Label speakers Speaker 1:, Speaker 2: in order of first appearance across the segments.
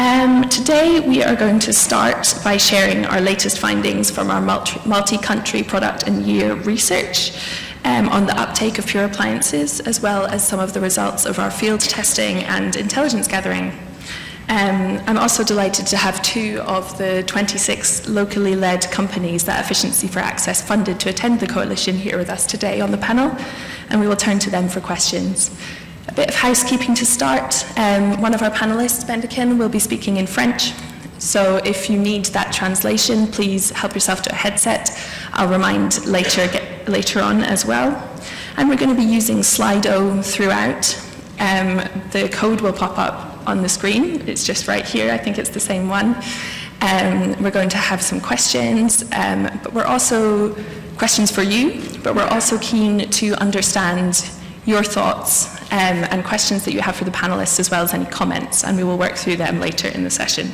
Speaker 1: Today we are going to start by sharing our latest findings from our multi-country product and year research on the uptake of pure appliances, as well as some of the results of our field testing and intelligence gathering. I'm also delighted to have 2 of the 26 locally led companies that Efficiency for Access funded to attend the coalition here with us today on the panel, and we will turn to them for questions. A bit of housekeeping to start. One of our panelists, Benalya, will be speaking in French, so if you need that translation, please help yourself to a headset. I'll remind later on as well. And we're going to be using Slido throughout. The code will pop up on the screen. It's just right here. I think it's the same one. We're going to have some questions, but we're also questions for you, but we're also keen to understand your thoughts and questions that you have for the panelists, as well as any comments, and we will work through them later in the session.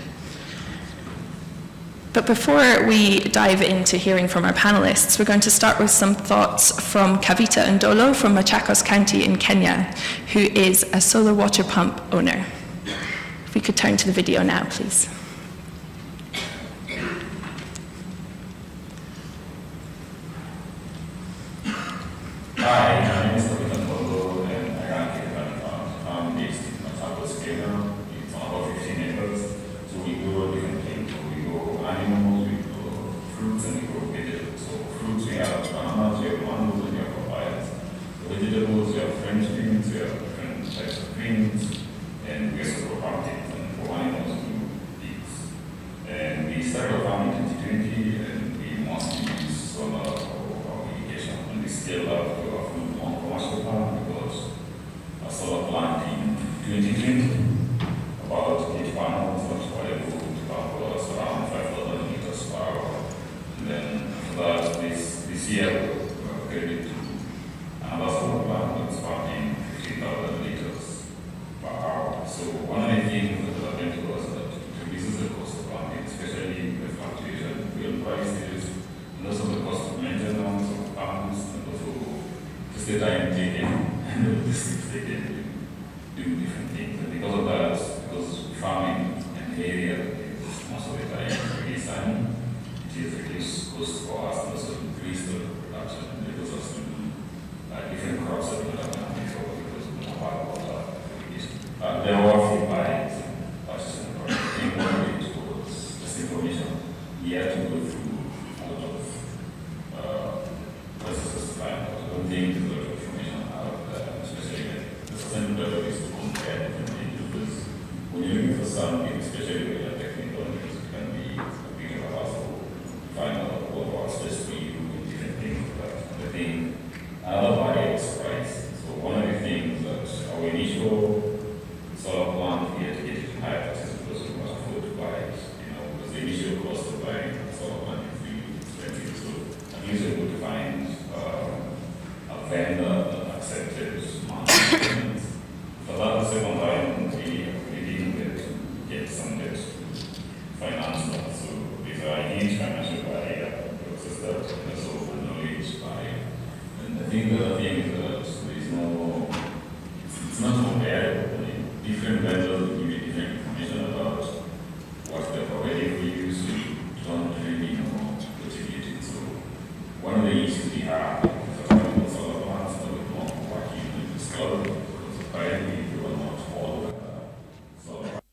Speaker 1: But before we dive into hearing from our panelists, we're going to start with some thoughts from Kavita Ndolo from Machakos County in Kenya, who is a solar water pump owner. If we could turn to the video now, please.
Speaker 2: Hi, my name is Kithekani Farms, and I run Kithekani Farms. I'm based in Machakos, Kenya. It's on about 15 acres. So we grow different things. So we grow animals, we grow fruits, and we grow vegetables. So fruits, we have bananas, we have mangoes, and we have papayas. So vegetables, we have French beans, we have different types of beans, and we also grow pumpkins, and for animals, we do pigs. And we started our farm in 2020, and we mostly use solar for irrigation, and we scaled up to a full-blown commercial farm because a solar plant in 2020, about 8 panels, which were able to pump us around 5,000 liters per hour. And then after that, this year, we were upgraded to another solar plant that's pumping 15,000 liters per hour. So one of the things that happened to us that it reduces the cost of pumping, especially the fluctuation in fuel prices, and also the cost of maintenance of pumps, and also just the time taken and the logistics taken to do different things. And because of that, because farming an area is most of the time really sunny, it is reduced cost for us and also increase the production because of some different crops that we don't have before because we don't have water. There were a few buying some purchasing the product. I think one of it was just information. We had to go through a lot of processes to find out. I don't think there's a lot of information out there, especially the sustainable is to compare different things because when you're looking for something, especially when you're technical, it can be a bit of a hassle to find out what works best for you in different things. But I think another barrier is price. So one of the things that our initial solar plant, we had to get it in higher prices because we could afford to buy it. Because the initial cost of buying a solar plant is really expensive. So at least we could find a vendor that accepted monthly payments. For that, the second time, we didn't get some debt to finance that. So there's a huge financial barrier to access that, and also a knowledge barrier. And I think the other thing is that it's not comparable. Different vendors give you different information about what they're providing for you, so you don't really know what you're getting. So one of the issues we have is that solar plants that we don't working in this cloud because apparently we will not all solar plants.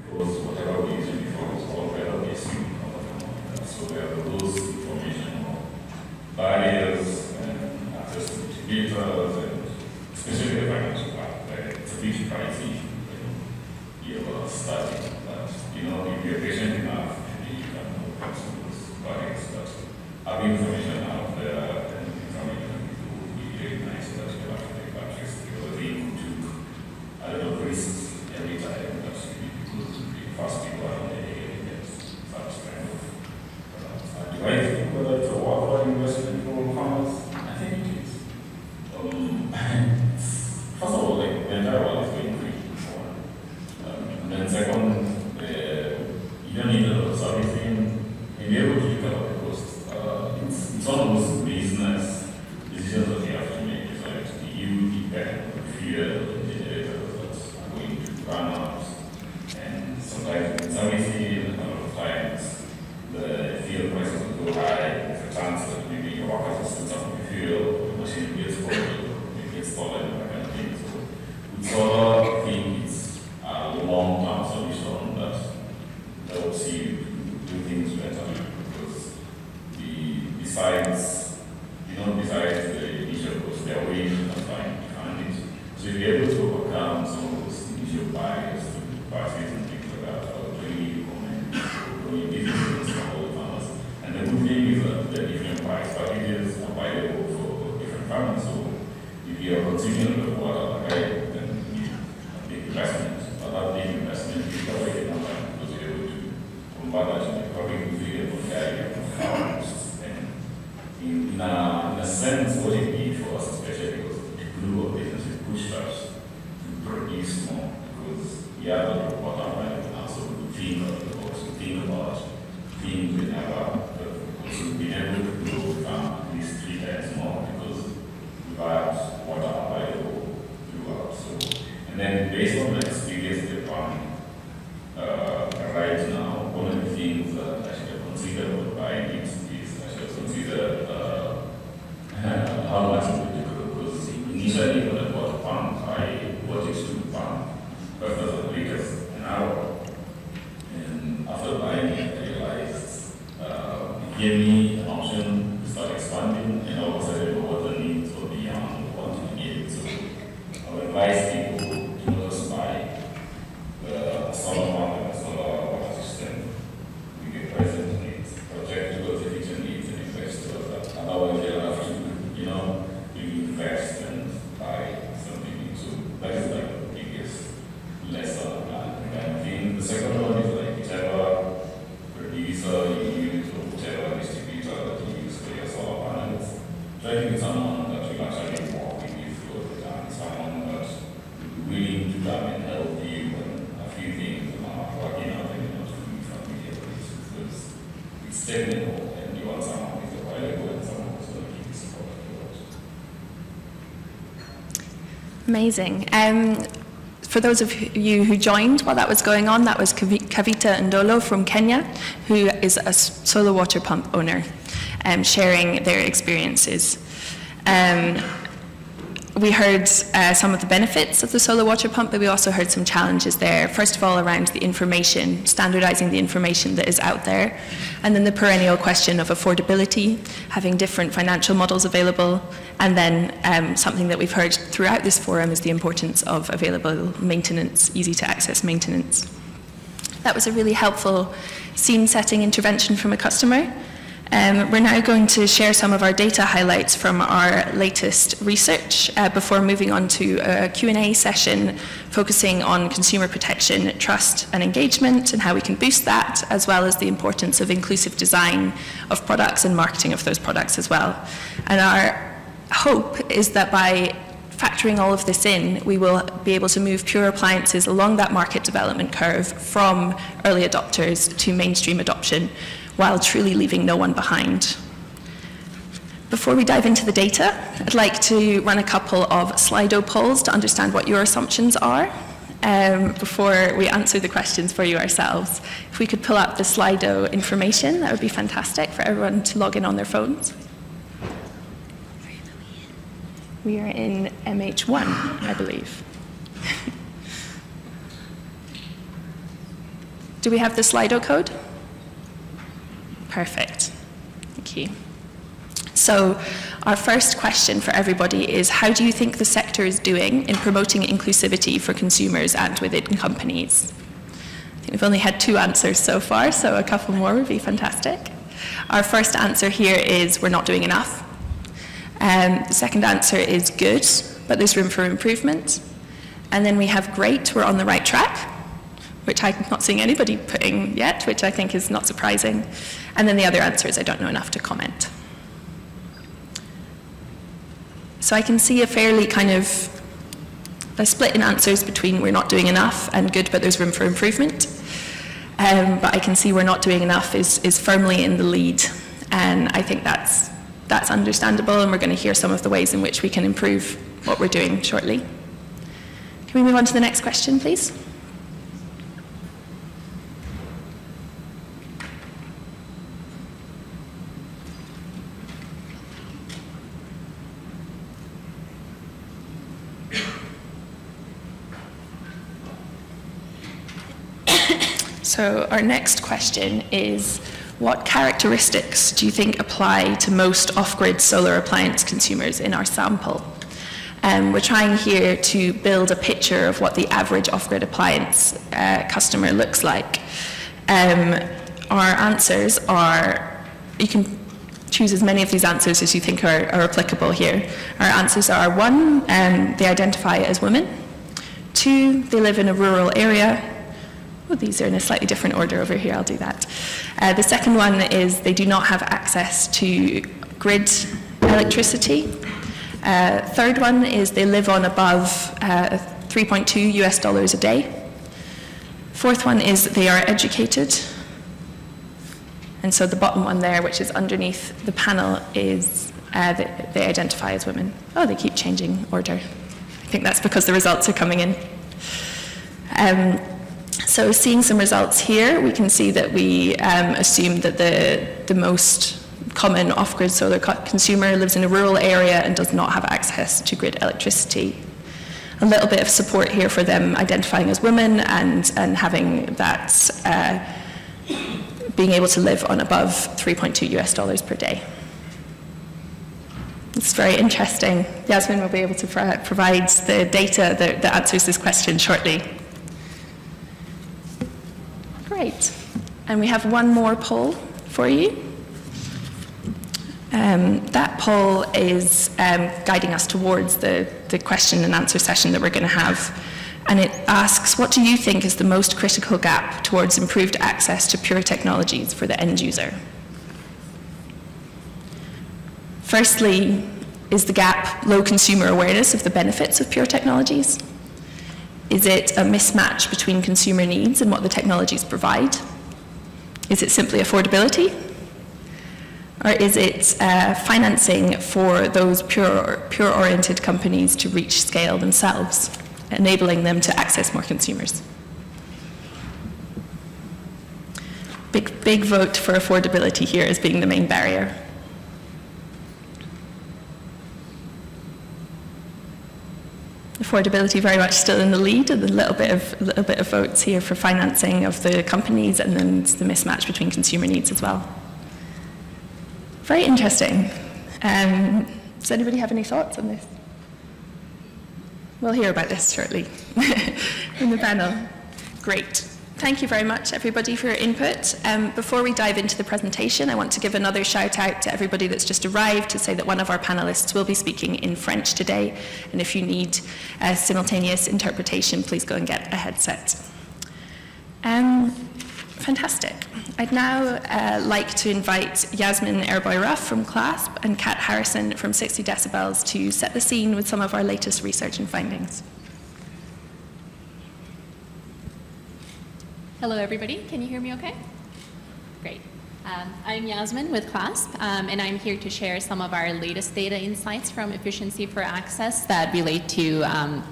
Speaker 2: Because whatever we use before is all weather-based, so we have those information barriers and access to distributors, and especially the financial part, where it's a big pricey you're starting. But if you're patient enough, maybe you can overcome some of those barriers. But having information out there and information would be very nice so that you don't have to take batteries. Because I think we took a lot of risks every time that because the first people around the area get such kind of do I think whether it's a worthwhile investment for farmers? I think it is. First of all, the entire world is going green. And then second, you don't need a lot of servicing. And be able to look at the cost. It's one of those business decisions that you have to make. So besides the initial cost, there are ways of trying to fund it. So if you're able to overcome some of those initial barriers to purchase and things like that, I would really recommend growing businesses for all the farmers. And the good thing is that the different price packages are available for different farmers. So if you are continuing the water, then you need a big investment. But that big investment is already enough because you're able to convert that to the public figure for the area of farmers. And in a sense, what it means for us, especially because the glue of business is pushed us to produce more because we have the bottom line and also think of the box, think about things we never also be able to grow at least 3 times more because we have water available throughout. So, and then based on the experience the farm right now, one of the things that I should consider when buying it is I should consider how much it would grow because initially when I bought a farm, I bought it to farm 5,000 liters an hour. And after buying it, I realized it gave me an option to start expanding and all of a sudden the water needs were beyond what we needed. So I would advise people to just buy the solar farm and the solar water system we get present in it, project towards the future needs and invest towards that. Otherwise they'll have to, invest and buy something new. So that is like the biggest lesson. And I think the second one is like whichever producer you use or whichever distributor that you use for your solar panels, try to get someone that will actually work with you through the time, someone that will be willing to come and help you when a few things are working out and you're not doing familiar with it because it's technical and you want someone who is available and someone who's going to give you support afterwards.
Speaker 1: Amazing. For those of you who joined while that was going on, that was Kavita Ndolo from Kenya, who is a solar water pump owner, sharing their experiences. We heard some of the benefits of the solar water pump, but we also heard some challenges there. First of all, around the information, standardizing the information that is out there, and then the perennial question of affordability, having different financial models available, and then something that we've heard throughout this forum is the importance of available maintenance, easy to access maintenance. That was a really helpful scene-setting intervention from a customer. We're now going to share some of our data highlights from our latest research before moving on to a Q&A session focusing on consumer protection, trust and engagement and how we can boost that, as well as the importance of inclusive design of products and marketing of those products as well. And our hope is that by factoring all of this in, we will be able to move pure appliances along that market development curve from early adopters to mainstream adoption, while truly leaving no one behind. Before we dive into the data, I'd like to run a couple of Slido polls to understand what your assumptions are before we answer the questions for you ourselves. If we could pull up the Slido information, that would be fantastic for everyone to log in on their phones. We are in MH1, I believe. Do we have the Slido code? Perfect. Thank you. So our first question for everybody is, how do you think the sector is doing in promoting inclusivity for consumers and within companies? I think we've only had 2 answers so far, so a couple more would be fantastic. Our first answer here is we're not doing enough. The second answer is good, but there's room for improvement. And then we have great, we're on the right track, which I'm not seeing anybody putting yet, which I think is not surprising. And then the other answer is I don't know enough to comment. So I can see a fairly kind of a split in answers between we're not doing enough and good, but there's room for improvement. But I can see we're not doing enough is firmly in the lead. And I think that's understandable, and we're going to hear some of the ways in which we can improve what we're doing shortly. Can we move on to the next question, please? So our next question is, what characteristics do you think apply to most off-grid solar appliance consumers in our sample? We're trying here to build a picture of what the average off-grid appliance customer looks like. Our answers are, you can choose as many of these answers as you think are applicable here. Our answers are: 1, they identify as women; 2, they live in a rural area. Oh, these are in a slightly different order over here, I'll do that. The second one is they do not have access to grid electricity. Third one is they live on above $3.2 US a day. Fourth one is they are educated. And so the bottom one there, which is underneath the panel, is they identify as women. Oh, they keep changing order. I think that's because the results are coming in. So seeing some results here, we can see that we assume that the most common off-grid solar consumer lives in a rural area and does not have access to grid electricity. A little bit of support here for them identifying as women and having that being able to live on above $3.2 US per day. It's very interesting. Yasmin will be able to provide the data that answers this question shortly. Great. And we have one more poll for you. That poll is guiding us towards the question and answer session that we're going to have. And it asks, what do you think is the most critical gap towards improved access to pure technologies for the end user? Firstly, is the gap low consumer awareness of the benefits of pure technologies? Is it a mismatch between consumer needs and what the technologies provide? Is it simply affordability? Or is it financing for those pure-oriented companies to reach scale themselves, enabling them to access more consumers? Big vote for affordability here as being the main barrier. Affordability very much still in the lead, and a little bit of votes here for financing of the companies, and then the mismatch between consumer needs as well. Very interesting. Does anybody have any thoughts on this? We'll hear about this shortly in the panel. Great. Thank you very much, everybody, for your input. Before we dive into the presentation, I want to give another shout out to everybody that's just arrived to say that one of our panelists will be speaking in French today. And if you need simultaneous interpretation, please go and get a headset. Fantastic. I'd now like to invite Yasmin Erboy-Ruff from CLASP and Kat Harrison from 60 Decibels to set the scene with some of our latest research and findings.
Speaker 3: Hello, everybody. Can you hear me okay? Great. I'm Yasmin with CLASP, and I'm here to share some of our latest data insights from Efficiency for Access that relate to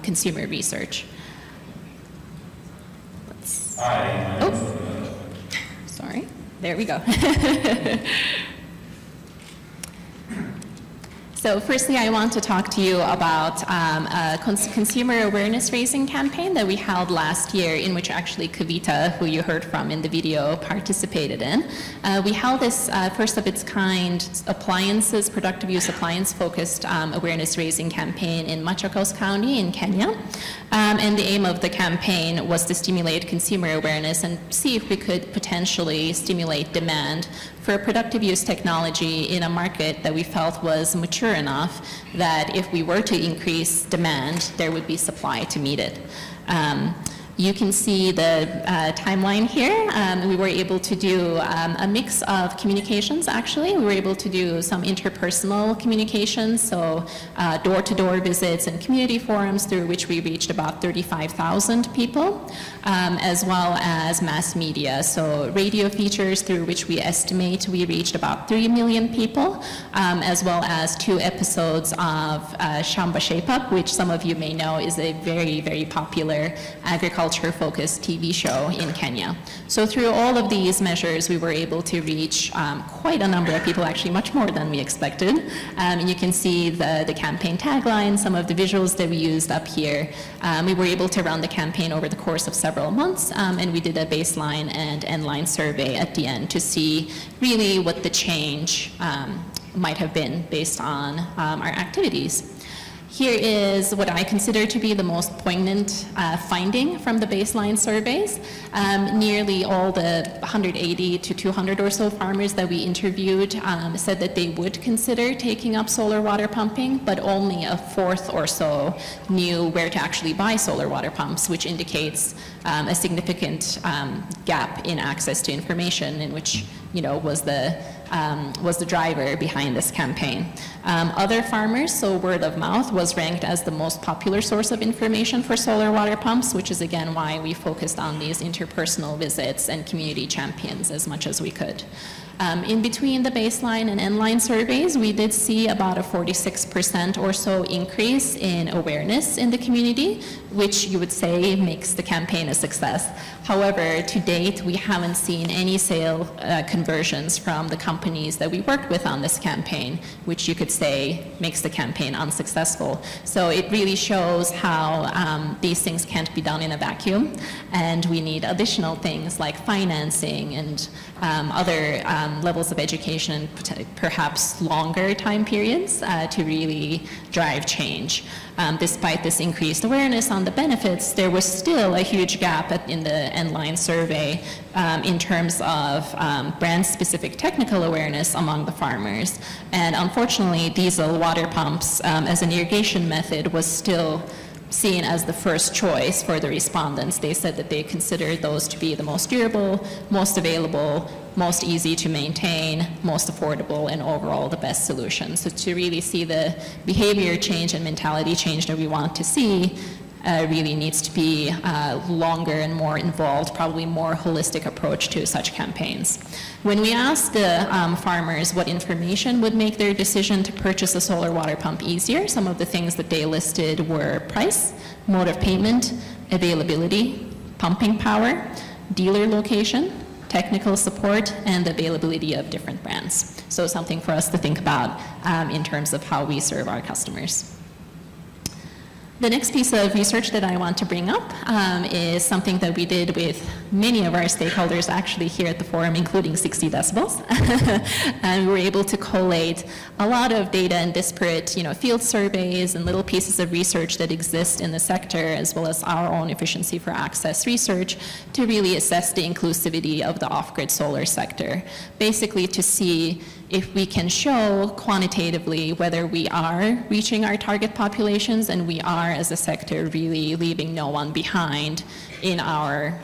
Speaker 3: consumer research. Sorry. There we go. So firstly, I want to talk to you about a consumer awareness raising campaign that we held last year, in which actually Kavita, who you heard from in the video, participated in. We held this first of its kind appliances, productive use appliance focused awareness raising campaign in Machakos County in Kenya. And the aim of the campaign was to stimulate consumer awareness and see if we could potentially stimulate demand for productive use technology in a market that we felt was mature enough that if we were to increase demand, there would be supply to meet it. You can see the timeline here. We were able to do a mix of communications, actually. We were able to do some interpersonal communications, so door-to-door visits and community forums through which we reached about 35,000 people, as well as mass media, so radio features through which we estimate we reached about 3 million people, as well as 2 episodes of Shamba Shape Up, which some of you may know is a very, very popular agricultural agriculture-focused TV show in Kenya. So through all of these measures, we were able to reach quite a number of people, actually much more than we expected. And you can see the campaign tagline, some of the visuals that we used up here. We were able to run the campaign over the course of several months, and we did a baseline and end-line survey at the end to see really what the change might have been based on our activities. Here is what I consider to be the most poignant finding from the baseline surveys. Nearly all the 180 to 200 or so farmers that we interviewed said that they would consider taking up solar water pumping, but only a fourth or so knew where to actually buy solar water pumps, which indicates a significant gap in access to information, in which was the driver behind this campaign. Other farmers, so word of mouth was ranked as the most popular source of information for solar water pumps, which is again why we focused on these interpersonal visits and community champions as much as we could. In between the baseline and end-line surveys, we did see about a 46% or so increase in awareness in the community, which you would say makes the campaign a success. However, to date, we haven't seen any sale conversions from the companies that we worked with on this campaign, which you could say makes the campaign unsuccessful. So it really shows how these things can't be done in a vacuum, and we need additional things like financing and other levels of education, perhaps longer time periods to really drive change. Despite this increased awareness on the benefits, there was still a huge gap in the end-line survey in terms of brand-specific technical awareness among the farmers. And unfortunately, diesel water pumps as an irrigation method was still seen as the first choice for the respondents. They said that they considered those to be the most durable, most available, most easy to maintain, most affordable, and overall the best solution. So to really see the behavior change and mentality change that we want to see, really needs to be longer and more involved, probably more holistic approach to such campaigns. When we asked the farmers what information would make their decision to purchase a solar water pump easier, some of the things that they listed were price, mode of payment, availability, pumping power, dealer location, technical support, and availability of different brands. So something for us to think about in terms of how we serve our customers. The next piece of research that I want to bring up is something that we did with many of our stakeholders actually here at the forum, including 60 Decibels. And we were able to collate a lot of data and disparate field surveys and little pieces of research that exist in the sector, as well as our own efficiency for access research, to really assess the inclusivity of the off-grid solar sector. Basically to see if we can show quantitatively whether we are reaching our target populations and we are, as a sector, really leaving no one behind in our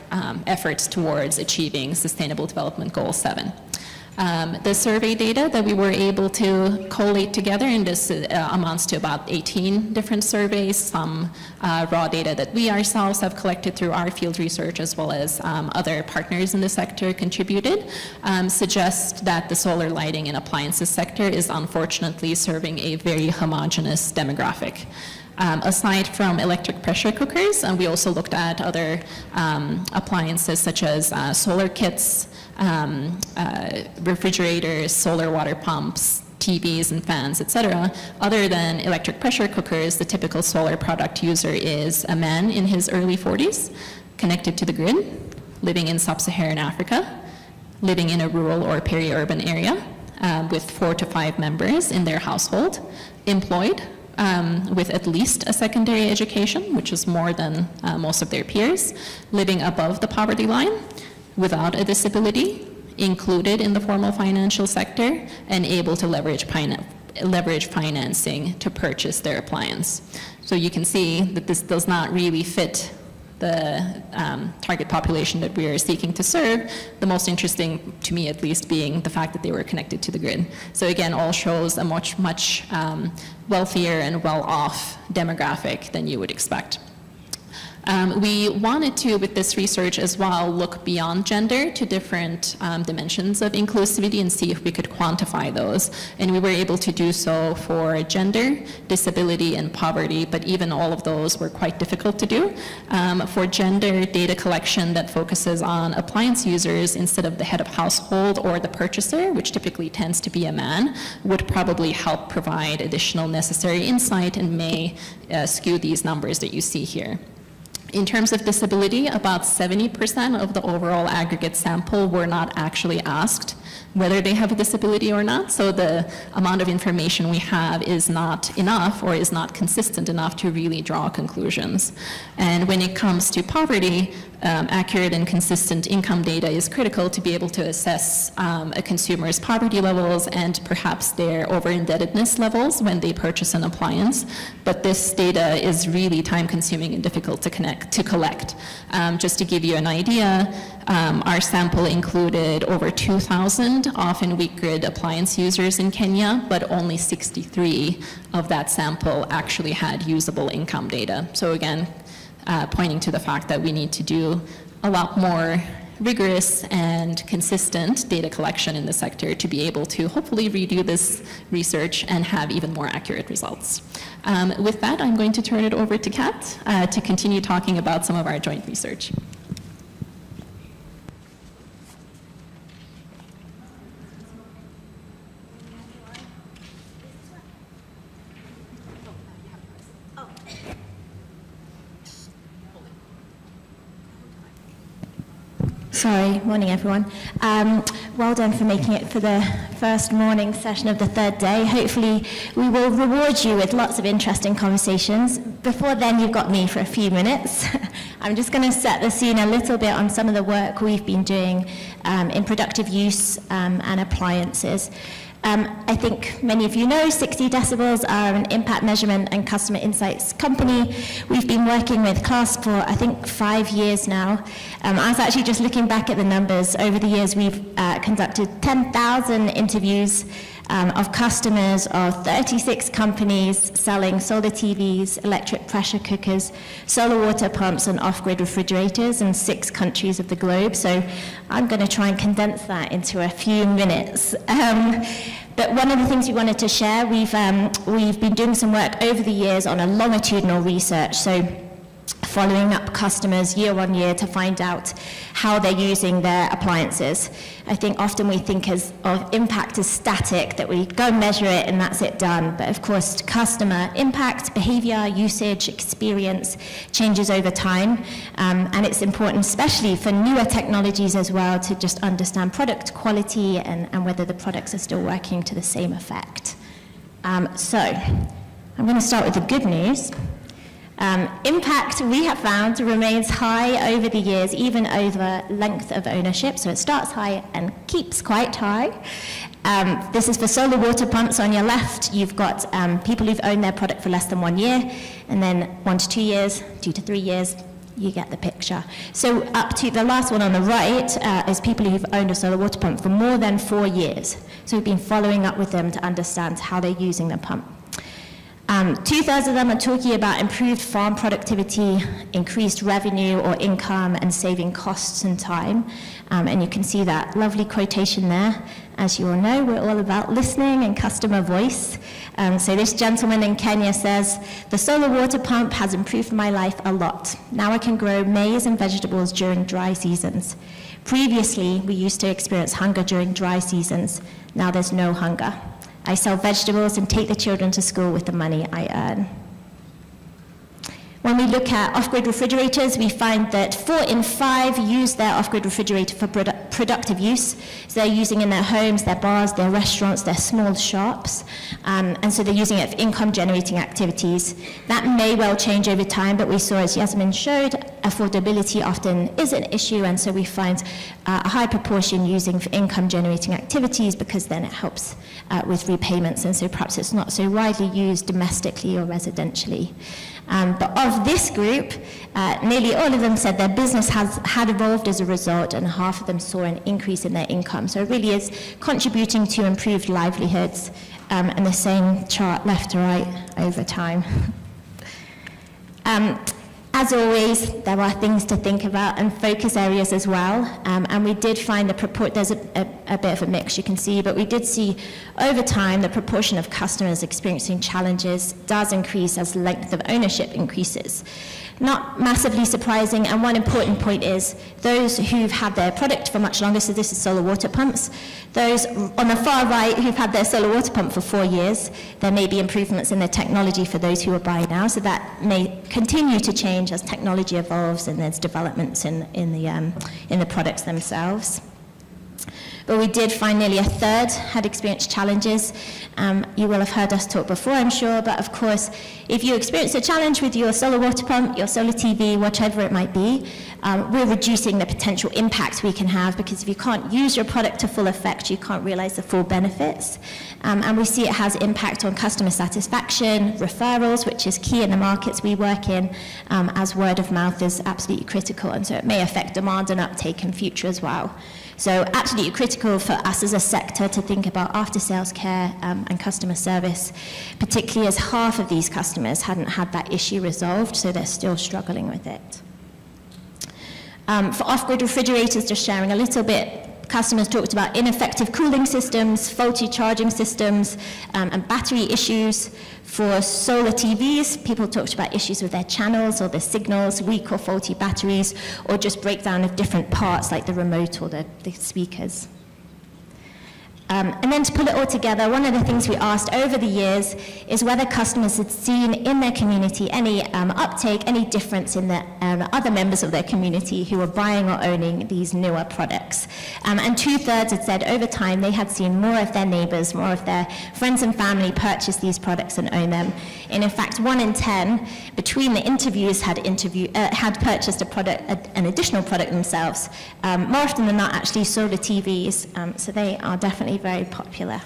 Speaker 3: efforts towards achieving Sustainable Development Goal 7. The survey data that we were able to collate together, and this amounts to about 18 different surveys, some raw data that we ourselves have collected through our field research, as well as other partners in the sector contributed, suggest that the solar lighting and appliances sector is unfortunately serving a very homogeneous demographic. Aside from electric pressure cookers, we also looked at other appliances such as solar kits, refrigerators, solar water pumps, TVs and fans, etc. Other than electric pressure cookers, the typical solar product user is a man in his early 40s, connected to the grid, living in sub-Saharan Africa, living in a rural or peri-urban area, with 4 to 5 members in their household, employed, with at least a secondary education, which is more than most of their peers, living above the poverty line, without a disability, included in the formal financial sector, and able to leverage financing to purchase their appliance. So you can see that this does not really fit the target population that we are seeking to serve, the most interesting, to me at least, being the fact that they were connected to the grid. So again, all shows a much wealthier and well-off demographic than you would expect. We wanted to, with this research as well, look beyond gender to different dimensions of inclusivity and see if we could quantify those. And we were able to do so for gender, disability, and poverty, but even all of those were quite difficult to do. For gender, data collection that focuses on appliance users instead of the head of household or the purchaser, which typically tends to be a man, would probably help provide additional necessary insight and may skew these numbers that you see here. In terms of disability, about 70% of the overall aggregate sample were not actually asked whether they have a disability or not, so the amount of information we have is not enough or is not consistent enough to really draw conclusions. And when it comes to poverty, accurate and consistent income data is critical to be able to assess a consumer's poverty levels and perhaps their over-indebtedness levels when they purchase an appliance. But this data is really time-consuming and difficult to collect. Just to give you an idea, our sample included over 2,000 off-and weak-grid appliance users in Kenya, but only 63 of that sample actually had usable income data. So again, pointing to the fact that we need to do a lot more rigorous and consistent data collection in the sector to be able to hopefully redo this research and have even more accurate results. With that, I'm going to turn it over to Kat to continue talking about some of our joint research.
Speaker 4: Sorry, morning everyone. Well done for making it for the first morning session of the third day. Hopefully we will reward you with lots of interesting conversations. Before then, you've got me for a few minutes. I'm just going to set the scene a little bit on some of the work we've been doing in productive use and appliances. I think many of you know 60 Decibels are an impact measurement and customer insights company. We've been working with CLASS for, I think, 5 years now. I was actually just looking back at the numbers. Over the years, we've conducted 10,000 interviews of customers of 36 companies selling solar TVs, electric pressure cookers, solar water pumps, and off-grid refrigerators in 6 countries of the globe. So I'm going to try and condense that into a few minutes. But one of the things we wanted to share, we've been doing some work over the years on a longitudinal research. So following up customers year on year to find out how they're using their appliances. I think often we think of impact as static, that we go and measure it and that's it done. But of course, customer impact, behavior, usage, experience changes over time. And it's important, especially for newer technologies as well, to just understand product quality and whether the products are still working to the same effect. So I'm going to start with the good news. Impact, we have found, remains high over the years, even over length of ownership. So it starts high and keeps quite high. This is for solar water pumps. On your left, you've got people who've owned their product for less than 1 year, and then 1 to 2 years, 2 to 3 years, you get the picture. So up to the last one on the right is people who've owned a solar water pump for more than 4 years. So we've been following up with them to understand how they're using the pump. 2/3 of them are talking about improved farm productivity, increased revenue or income, and saving costs and time. And you can see that lovely quotation there. As you all know, we're all about listening and customer voice. So this gentleman in Kenya says, "The solar water pump has improved my life a lot. Now I can grow maize and vegetables during dry seasons. Previously, we used to experience hunger during dry seasons. Now there's no hunger. I sell vegetables and take the children to school with the money I earn." When we look at off-grid refrigerators, we find that 4 in 5 use their off-grid refrigerator for productive use. So they're using in their homes, their bars, their restaurants, their small shops. And so they're using it for income-generating activities. That may well change over time, but we saw, as Yasmin showed, affordability often is an issue, and so we find a high proportion using for income-generating activities because then it helps with repayments, and so perhaps it's not so widely used domestically or residentially. But of this group, nearly all of them said their business had evolved as a result, and half of them saw an increase in their income. So it really is contributing to improved livelihoods, and the same chart left to right over time. As always, there are things to think about and focus areas as well. And we did find there's a bit of a mix, you can see, but we did see over time the proportion of customers experiencing challenges does increase as length of ownership increases. Not massively surprising, and one important point is those who've had their product for much longer, so this is solar water pumps, those on the far right who've had their solar water pump for 4 years, there may be improvements in the technology for those who are buying now, so that may continue to change as technology evolves and there's developments in the products themselves. But we did find nearly a third had experienced challenges. You will have heard us talk before, I'm sure, but of course, if you experience a challenge with your solar water pump, your solar TV, whatever it might be, we're reducing the potential impact we can have, because if you can't use your product to full effect, you can't realize the full benefits. And we see it has impact on customer satisfaction, referrals, which is key in the markets we work in, as word of mouth is absolutely critical, and so it may affect demand and uptake in future as well. So absolutely critical for us as a sector to think about after-sales care and customer service, particularly as half of these customers hadn't had that issue resolved, so they're still struggling with it. For off-grid refrigerators, just sharing a little bit, customers talked about ineffective cooling systems, faulty charging systems, and battery issues. For solar TVs, people talked about issues with their channels or their signals, weak or faulty batteries, or just breakdown of different parts like the remote or the speakers. And then to pull it all together, one of the things we asked over the years is whether customers had seen in their community any uptake, any difference in the other members of their community who were buying or owning these newer products. And 2/3 had said over time they had seen more of their neighbors, more of their friends and family purchase these products and own them. And in fact, 1 in 10 between the interviews had purchased a product, an additional product themselves. More often than not, actually, solar TVs, so they are definitely very popular.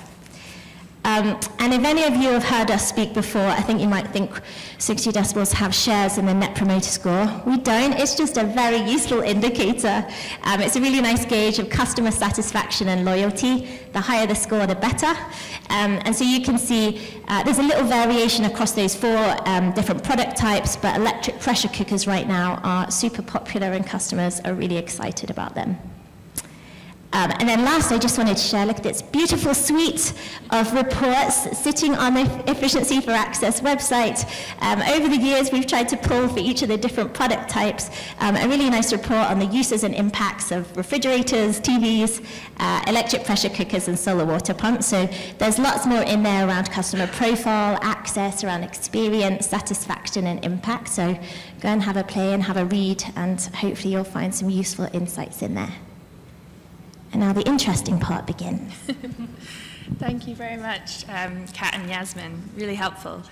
Speaker 4: And if any of you have heard us speak before, I think you might think 60 decibels have shares in the Net Promoter Score. We don't. It's just a very useful indicator. It's a really nice gauge of customer satisfaction and loyalty. The higher the score, the better. And so you can see there's a little variation across those 4 different product types, but electric pressure cookers right now are super popular and customers are really excited about them. And then last, I just wanted to share, look at this beautiful suite of reports sitting on the Efficiency for Access website. Over the years, we've tried to pull for each of the different product types a really nice report on the uses and impacts of refrigerators, TVs, electric pressure cookers, and solar water pumps. So there's lots more in there around customer profile, access, around experience, satisfaction, and impact. So go and have a play and have a read, and hopefully you'll find some useful insights in there. And now the interesting part begins.
Speaker 1: Thank you very much, Kat and Yasmin. Really helpful.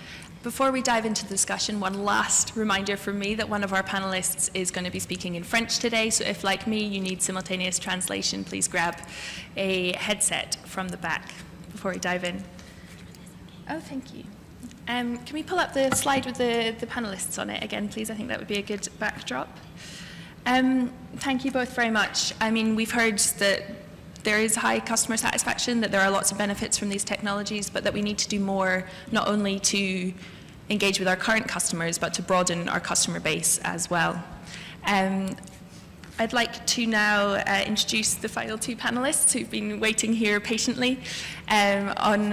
Speaker 1: Before we dive into the discussion, one last reminder from me that one of our panelists is going to be speaking in French today. So if, like me, you need simultaneous translation, please grab a headset from the back before we dive in. Oh, thank you. Can we pull up the slide with the panelists on it again, please? I think that would be a good backdrop. Thank you both very much. I mean, we've heard that there is high customer satisfaction, that there are lots of benefits from these technologies, but that we need to do more, not only to engage with our current customers, but to broaden our customer base as well. I'd like to now introduce the final 2 panelists who've been waiting here patiently. On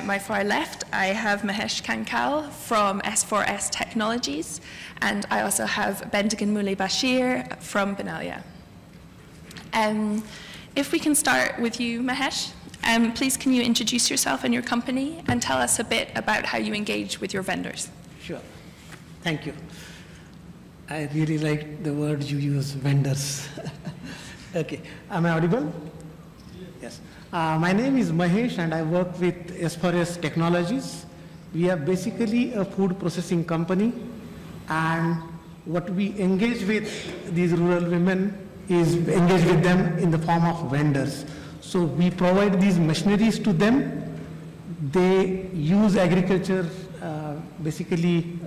Speaker 1: my far left, I have Mahesh Kankal from S4S Technologies, and I also have Bendigan Moulay Bashir from Benalya. If we can start with you, Mahesh, please can you introduce yourself and your company and tell us a bit about how you engage with your vendors?
Speaker 5: Sure. Thank you. I really like the word you use, vendors. Okay. Am I audible? Yes. My name is Mahesh and I work with S4S Technologies. We are basically a food processing company, and what we engage with these rural women is engage with them in the form of vendors. So we provide these machineries to them. They use agriculture, basically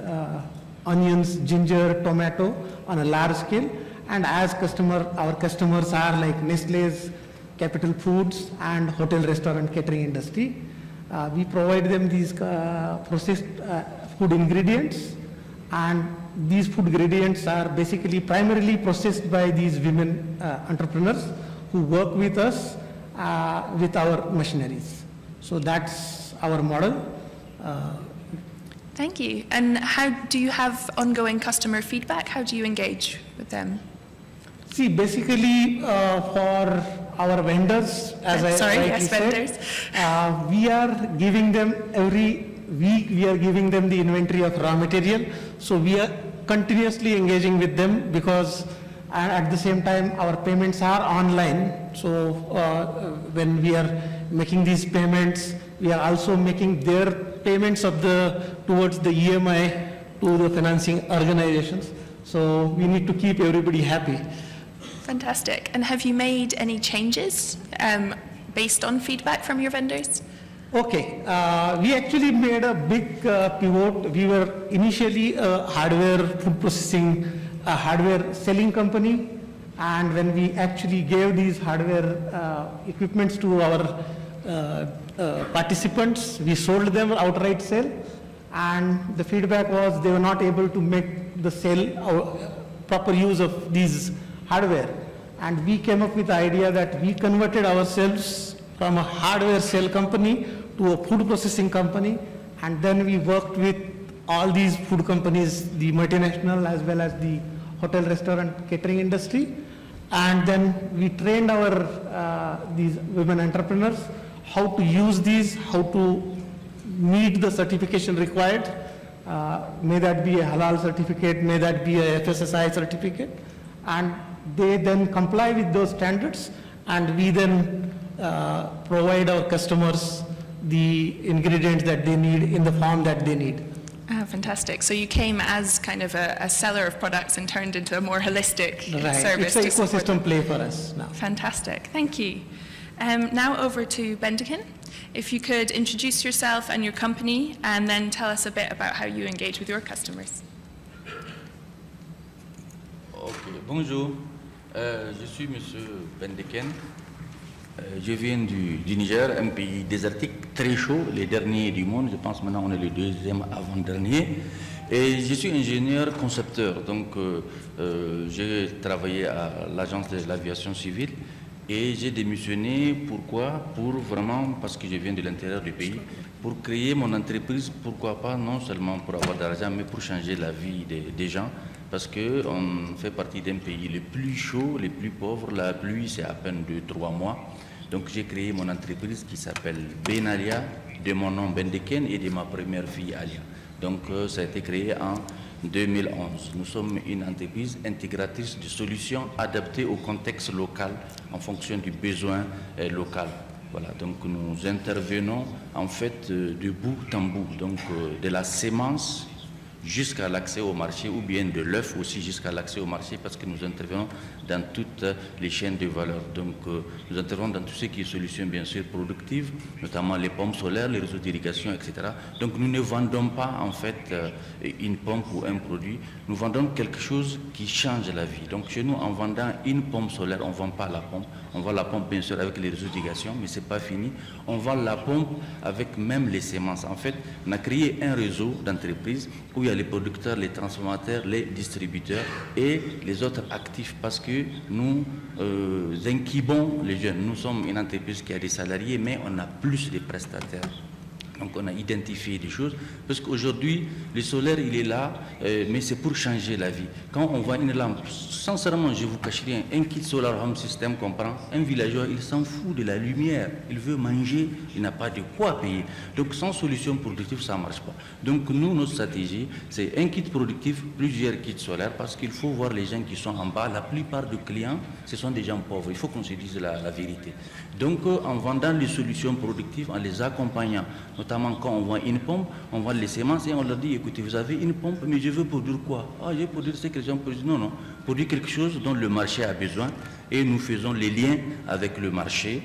Speaker 5: onions, ginger, tomato on a large scale. And as our customers are like Nestle's, Capital Foods, and hotel, restaurant, catering industry. We provide them these processed food ingredients And these food gradients are basically primarily processed by these women entrepreneurs who work with us with our machineries. So that's our model.
Speaker 1: Thank you. And how do you have ongoing customer feedback? How do you engage with them?
Speaker 5: See, basically for our vendors, as I said, we are giving them every week, we are giving them the inventory of raw material. So we are continuously engaging with them because at the same time our payments are online. So when we are making these payments, we are also making their payments towards the EMI to the financing organizations. So we need to keep everybody happy.
Speaker 1: Fantastic. And have you made any changes based on feedback from your vendors?
Speaker 5: Okay, we actually made a big pivot. We were initially a hardware food processing, hardware selling company, and when we actually gave these hardware equipments to our participants, we sold them outright sale, and the feedback was they were not able to make the sale proper use of these hardware. And we came up with the idea that we converted ourselves from a hardware sale company to a food processing company, and then we worked with all these food companies, the multinational as well as the hotel, restaurant, catering industry, and then we trained our these women entrepreneurs how to use these, how to meet the certification required. May that be a halal certificate, may that be a FSSAI certificate, and they then comply with those standards, and we then provide our customers the ingredients that they need in the form that they need.
Speaker 1: Fantastic. So you came as kind of a seller of products and turned into a more holistic service.
Speaker 5: It's an ecosystem play for us now.
Speaker 1: Fantastic. Thank you. Now over to Bendikin. If you could introduce yourself and your company and then tell us a bit about how you engage with your customers.
Speaker 6: Okay. Bonjour, je suis Monsieur Bendikin. Je viens du Niger, un pays désertique, très chaud, les derniers du monde. Je pense maintenant on est le deuxième avant-dernier. Et je suis ingénieur concepteur, donc j'ai travaillé à l'agence de l'aviation civile et j'ai démissionné. Pourquoi? Parce que je viens de l'intérieur du pays, pour créer mon entreprise, pourquoi pas, non seulement pour avoir de l'argent, mais pour changer la vie des gens. Parce qu'on fait partie d'un pays le plus chaud, le plus pauvre, la pluie c'est à peine 2-3 mois. Donc j'ai créé mon entreprise qui s'appelle Benalya, de mon nom Bendikin et de ma première fille Alia. Donc ça a été créé en 2011. Nous sommes une entreprise intégratrice de solutions adaptées au contexte local en fonction du besoin local. Voilà, donc nous intervenons en fait de bout en bout, donc de la sémence jusqu'à l'accès au marché, ou bien de l'œuf aussi jusqu'à l'accès au marché, parce que nous intervenons dans toutes les chaînes de valeur. Donc nous intervenons dans tout ce qui est solutions bien sûr productives, notamment les pompes solaires, les réseaux d'irrigation, etc. Donc nous ne vendons pas en fait une pompe ou un produit, nous vendons quelque chose qui change la vie. Donc chez nous, en vendant une pompe solaire, on ne vend pas la pompe, on vend la pompe bien sûr avec les réseaux d'irrigation, mais ce n'est pas fini, on vend la pompe avec même les semences. En fait, on a créé un réseau d'entreprises où il y a les producteurs, les transformateurs, les distributeurs et les autres actifs, parce que nous incubons les jeunes. Nous sommes une entreprise qui a des salariés, mais on a plus de prestataires. Donc on a identifié des choses, parce qu'aujourd'hui, le solaire, il est là, mais c'est pour changer la vie. Quand on voit une lampe, sincèrement, je vous cache rien, un kit solar home system qu'on prend, un villageois, il s'en fout de la lumière, il veut manger, il n'a pas de quoi payer. Donc sans solution productive, ça ne marche pas. Donc nous, notre stratégie, c'est un kit productif, plusieurs kits solaires, parce qu'il faut voir les gens qui sont en bas. La plupart des clients, ce sont des gens pauvres, il faut qu'on se dise la vérité. Donc en vendant les solutions productives, en les accompagnant, notamment quand on vend une pompe, on vend les semences et on leur dit, écoutez, vous avez une pompe, mais je veux produire quoi? Ah, je veux produire ce que les gens produisent. Non, non, produire quelque chose dont le marché a besoin, et nous faisons les liens avec le marché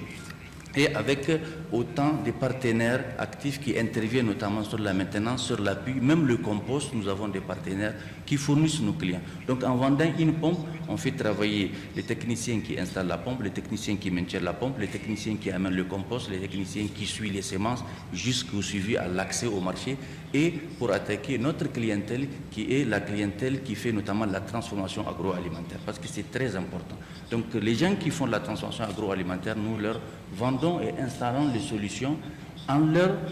Speaker 6: et avec autant de partenaires actifs qui interviennent notamment sur la maintenance, sur l'appui, même le compost, nous avons des partenaires qui fournissent nos clients. Donc en vendant une pompe, on fait travailler les techniciens qui installent la pompe, les techniciens qui maintiennent la pompe, les techniciens qui amènent le compost, les techniciens qui suivent les semences jusqu'au suivi à l'accès au marché et pour attaquer notre clientèle qui est la clientèle qui fait notamment la transformation agroalimentaire parce que c'est très important. Donc les gens qui font la transformation agroalimentaire, nous leur vendons et installons les solutions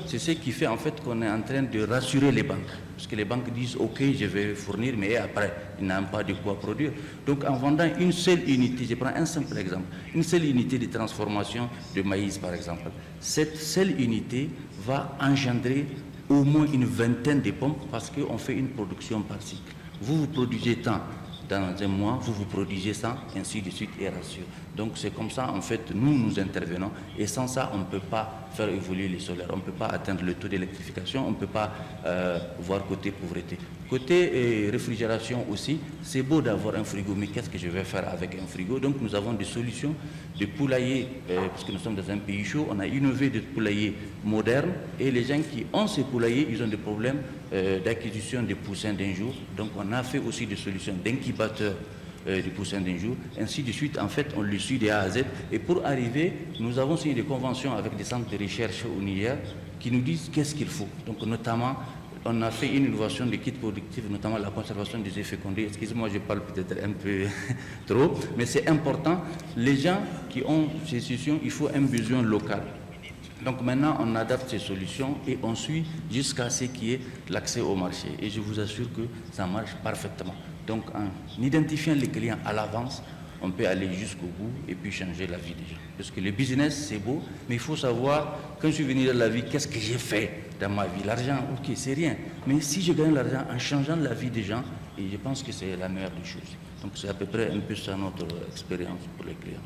Speaker 6: c'est ce qui fait en fait qu'on est en train de rassurer les banques. Parce que les banques disent ok, je vais fournir, mais après, ils n'ont pas de quoi produire. Donc en vendant une seule unité, je prends un simple exemple, une seule unité de transformation de maïs par exemple, cette seule unité va engendrer au moins une vingtaine de pompes parce qu'on fait une production par cycle. Vous produisez tant. Dans un mois, vous produisez ça, ainsi de suite, et ratio. Donc c'est comme ça, en fait, nous intervenons. Et sans ça, on ne peut pas faire évoluer les solaires. On ne peut pas atteindre le taux d'électrification. On ne peut pas voir côté pauvreté. Côté réfrigération aussi, c'est beau d'avoir un frigo, mais qu'est-ce que je vais faire avec un frigo? Donc nous avons des solutions de poulailler, parce que nous sommes dans un pays chaud, on a innové des poulaillers modernes. Et les gens qui ont ces poulaillers, ils ont des problèmes d'acquisition des poussins d'un jour. Donc on a fait aussi des solutions d'incubateurs du poussin d'un jour, ainsi de suite. En fait, on le suit de A à Z. Et pour arriver, nous avons signé des conventions avec des centres de recherche au Niger qui nous disent qu'est-ce qu'il faut. Donc notamment, on a fait une innovation de kits productifs, notamment la conservation des œufs fécondés. Excusez-moi, je parle peut-être un peu trop, mais c'est important. Les gens qui ont ces solutions, il faut un besoin local. Donc maintenant, on adapte ces solutions et on suit jusqu'à ce qu'il y ait l'accès au marché. Et je vous assure que ça marche parfaitement. Donc en identifiant les clients à l'avance, on peut aller jusqu'au bout et puis changer la vie des gens. Parce que le business, c'est beau, mais il faut savoir, quand je suis venu dans la vie, qu'est-ce que j'ai fait dans ma vie? L'argent, ok, c'est rien. Mais si je gagne l'argent en changeant la vie des gens, et je pense que c'est la meilleure des choses. Donc c'est à peu près un peu ça notre expérience pour les clients.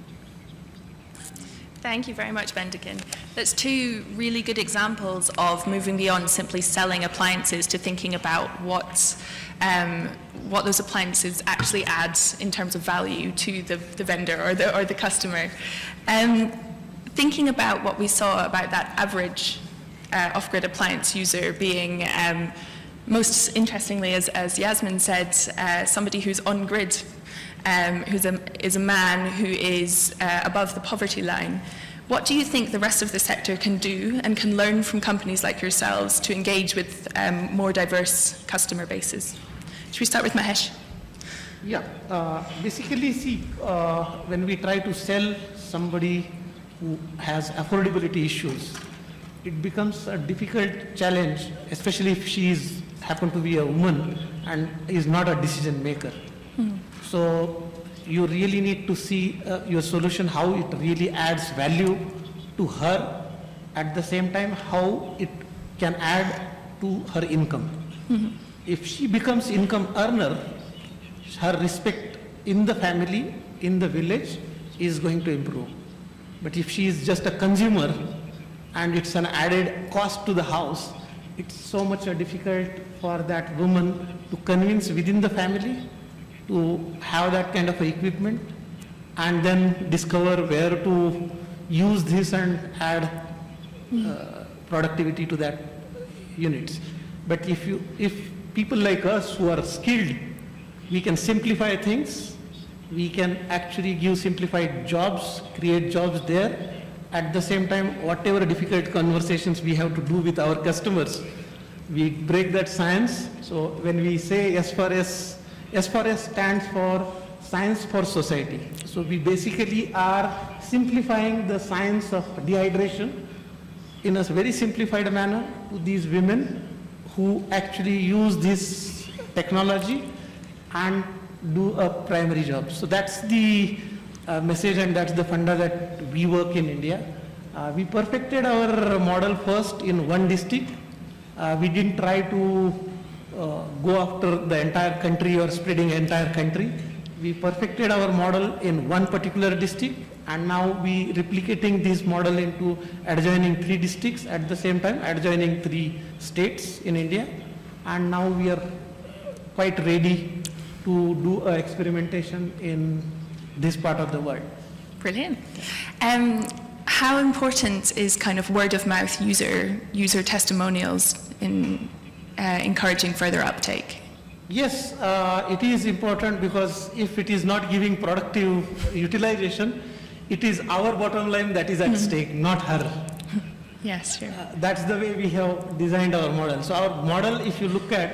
Speaker 1: Thank you very much, Bendikin. That's two really good examples of moving beyond simply selling appliances to thinking about what those appliances actually add in terms of value to the vendor or the customer. Thinking about what we saw about that average off-grid appliance user being, most interestingly, as Yasmin said, somebody who's on-grid, is a man who is above the poverty line. What do you think the rest of the sector can do and can learn from companies like yourselves to engage with more diverse customer bases? Should we start with Mahesh?
Speaker 5: Yeah, basically, see, when we try to sell somebody who has affordability issues, it becomes a difficult challenge, especially if she happen to be a woman and is not a decision maker. Mm-hmm. So you really need to see your solution, how it really adds value to her, at the same time how it can add to her income. Mm-hmm. If she becomes income earner, her respect in the family, in the village is going to improve. But if she is just a consumer and it's an added cost to the house, it's so much difficult for that woman to convince within the family to have that kind of equipment and then discover where to use this and add productivity to that units. But if people like us who are skilled, we can simplify things, we can actually give simplified jobs, create jobs there. At the same time, whatever difficult conversations we have to do with our customers, we break that science. So when we say S4S stands for Science for Society. So we basically are simplifying the science of dehydration in a very simplified manner to these women who actually use this technology and do a primary job. So that's the message, and that's the funda that we work in India. We perfected our model first in one district. We didn't try to go after the entire country or spreading entire country. We perfected our model in one particular district, and now we replicating this model into adjoining 3 districts, at the same time adjoining 3 states in India. And now we are quite ready to do experimentation in this part of the world.
Speaker 1: Brilliant. how important is kind of word of mouth user testimonials in encouraging further uptake?
Speaker 5: Yes, it is important, because if it is not giving productive utilization, it is our bottom line that is at stake, not her.
Speaker 1: Yes, sure.
Speaker 5: That's the way we have designed our model. So our model, if you look at,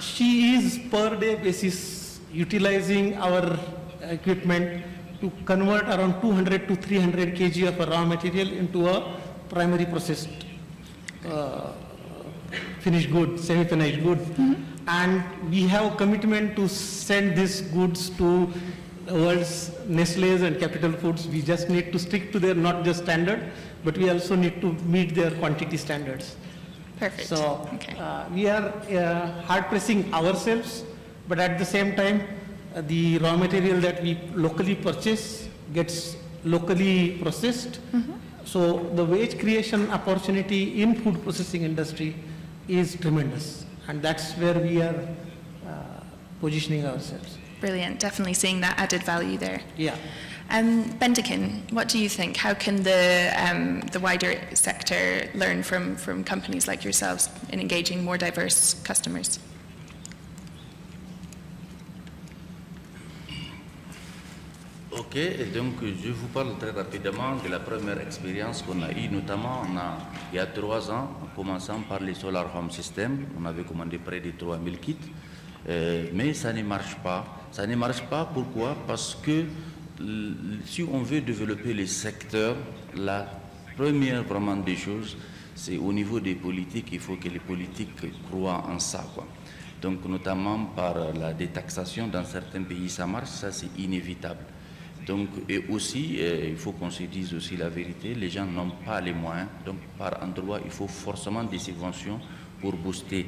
Speaker 5: she is per day basis utilizing our equipment to convert around 200 to 300 kg of a raw material into a primary processed finished good, semi-finished good. And we have a commitment to send these goods to the world's Nestle's and Capital Foods. We just need to stick to their not just standard, but we also need to meet their quantity standards.
Speaker 1: Perfect.
Speaker 5: So
Speaker 1: okay.
Speaker 5: We are hard pressing ourselves, but at the same time, the raw material that we locally purchase gets locally processed. So the wage creation opportunity in food processing industry is tremendous, and that's where we are positioning ourselves.
Speaker 1: Brilliant, definitely seeing that added value there.
Speaker 5: Yeah.
Speaker 1: Bendikin, what do you think? How can the wider sector learn from companies like yourselves in engaging more diverse customers?
Speaker 6: Ok, et donc je vous parle très rapidement de la première expérience qu'on a eue, notamment il y a 3 ans, en commençant par les Solar Home Systems. On avait commandé près de 3000 kits, mais ça ne marche pas. Ça ne marche pas, pourquoi? Parce que si on veut développer les secteurs, la première vraiment des choses, c'est au niveau des politiques, il faut que les politiques croient en ça, quoi. Donc notamment par la détaxation, dans certains pays ça marche, ça c'est inévitable. Donc, et aussi, il faut qu'on se dise aussi la vérité, les gens n'ont pas les moyens, donc par endroit, il faut forcément des subventions pour booster.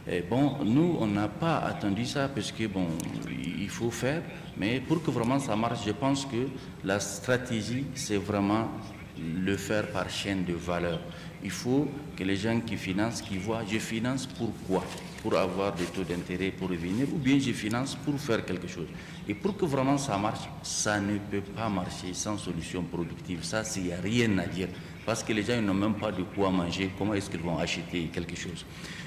Speaker 6: Et bon, nous, on n'a pas attendu ça parce que, bon, il faut faire, mais pour que vraiment ça marche, je pense que la stratégie, c'est vraiment le faire par chaîne de valeur. Il faut que les gens qui financent, qui voient, je finance pourquoi? Pour avoir des taux d'intérêt pour revenir, ou bien je finance pour faire quelque chose. Et pour que vraiment ça marche, ça ne peut pas marcher sans solution productive. Ça, il n'y a rien à dire. Parce que les gens n'ont même pas de quoi manger, comment est-ce qu'ils vont acheter quelque chose?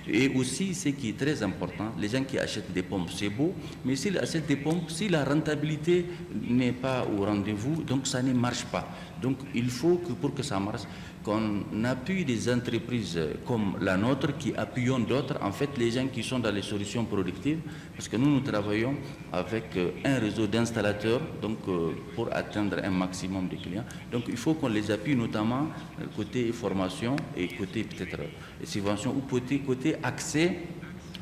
Speaker 6: Et aussi, ce qui est très important, les gens qui achètent des pompes, c'est beau, mais s'ils achètent des pompes, si la rentabilité n'est pas au rendez-vous, donc ça ne marche pas. Donc il faut que pour que ça marche, qu'on appuie des entreprises comme la nôtre, qui appuient d'autres, en fait les gens qui sont dans les solutions productives, parce que nous travaillons avec un réseau d'installateurs, donc pour atteindre un maximum de clients. Donc il faut qu'on les appuie notamment côté formation et côté peut-être subvention, ou côté accès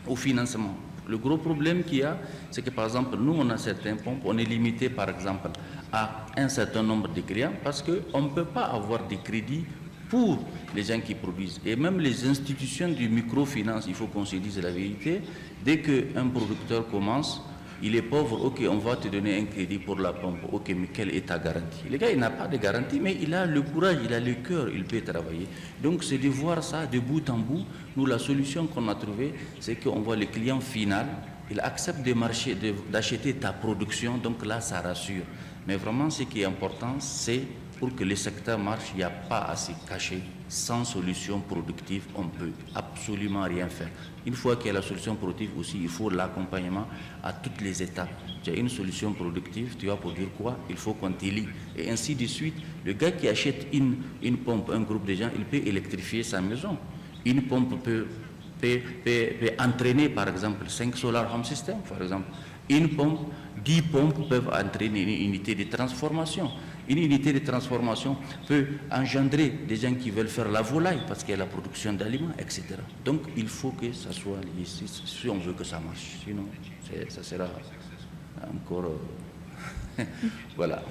Speaker 6: au financement. Le gros problème qu'il y a, c'est que par exemple, nous on a certains pompes, on est limité par exemple à un certain nombre de clients, parce qu'on ne peut pas avoir des crédits pour les gens qui produisent. Et même les institutions du microfinance, il faut qu'on se dise la vérité, dès qu'un producteur commence, il est pauvre, ok, on va te donner un crédit pour la pompe, ok, mais quelle est ta garantie? Le gars, il n'a pas de garantie, mais il a le courage, il a le cœur, il peut travailler. Donc c'est de voir ça de bout en bout. Nous, la solution qu'on a trouvée, c'est qu'on voit le client final, il accepte d'acheter ta production, donc là, ça rassure. Mais vraiment, ce qui est important, c'est pour que le secteur marche, il n'y a pas à se cacher. Sans solution productive, on ne peut absolument rien faire. Une fois qu'il y a la solution productive aussi, il faut l'accompagnement à toutes les étapes. Tu as une solution productive, tu vas pour dire quoi? Il faut qu'on t'élit. Et ainsi de suite, le gars qui achète une pompe, un groupe de gens, il peut électrifier sa maison. Une pompe peut entraîner, par exemple, 5 solar home systems, par exemple. Une pompe, 10 pompes peuvent entraîner une unité de transformation. Une unité de transformation peut engendrer des gens qui veulent faire la volaille parce qu'il y a la production d'aliments, etc. Donc il faut que ça soit lié si on veut que ça marche. Sinon, ça sera encore... voilà.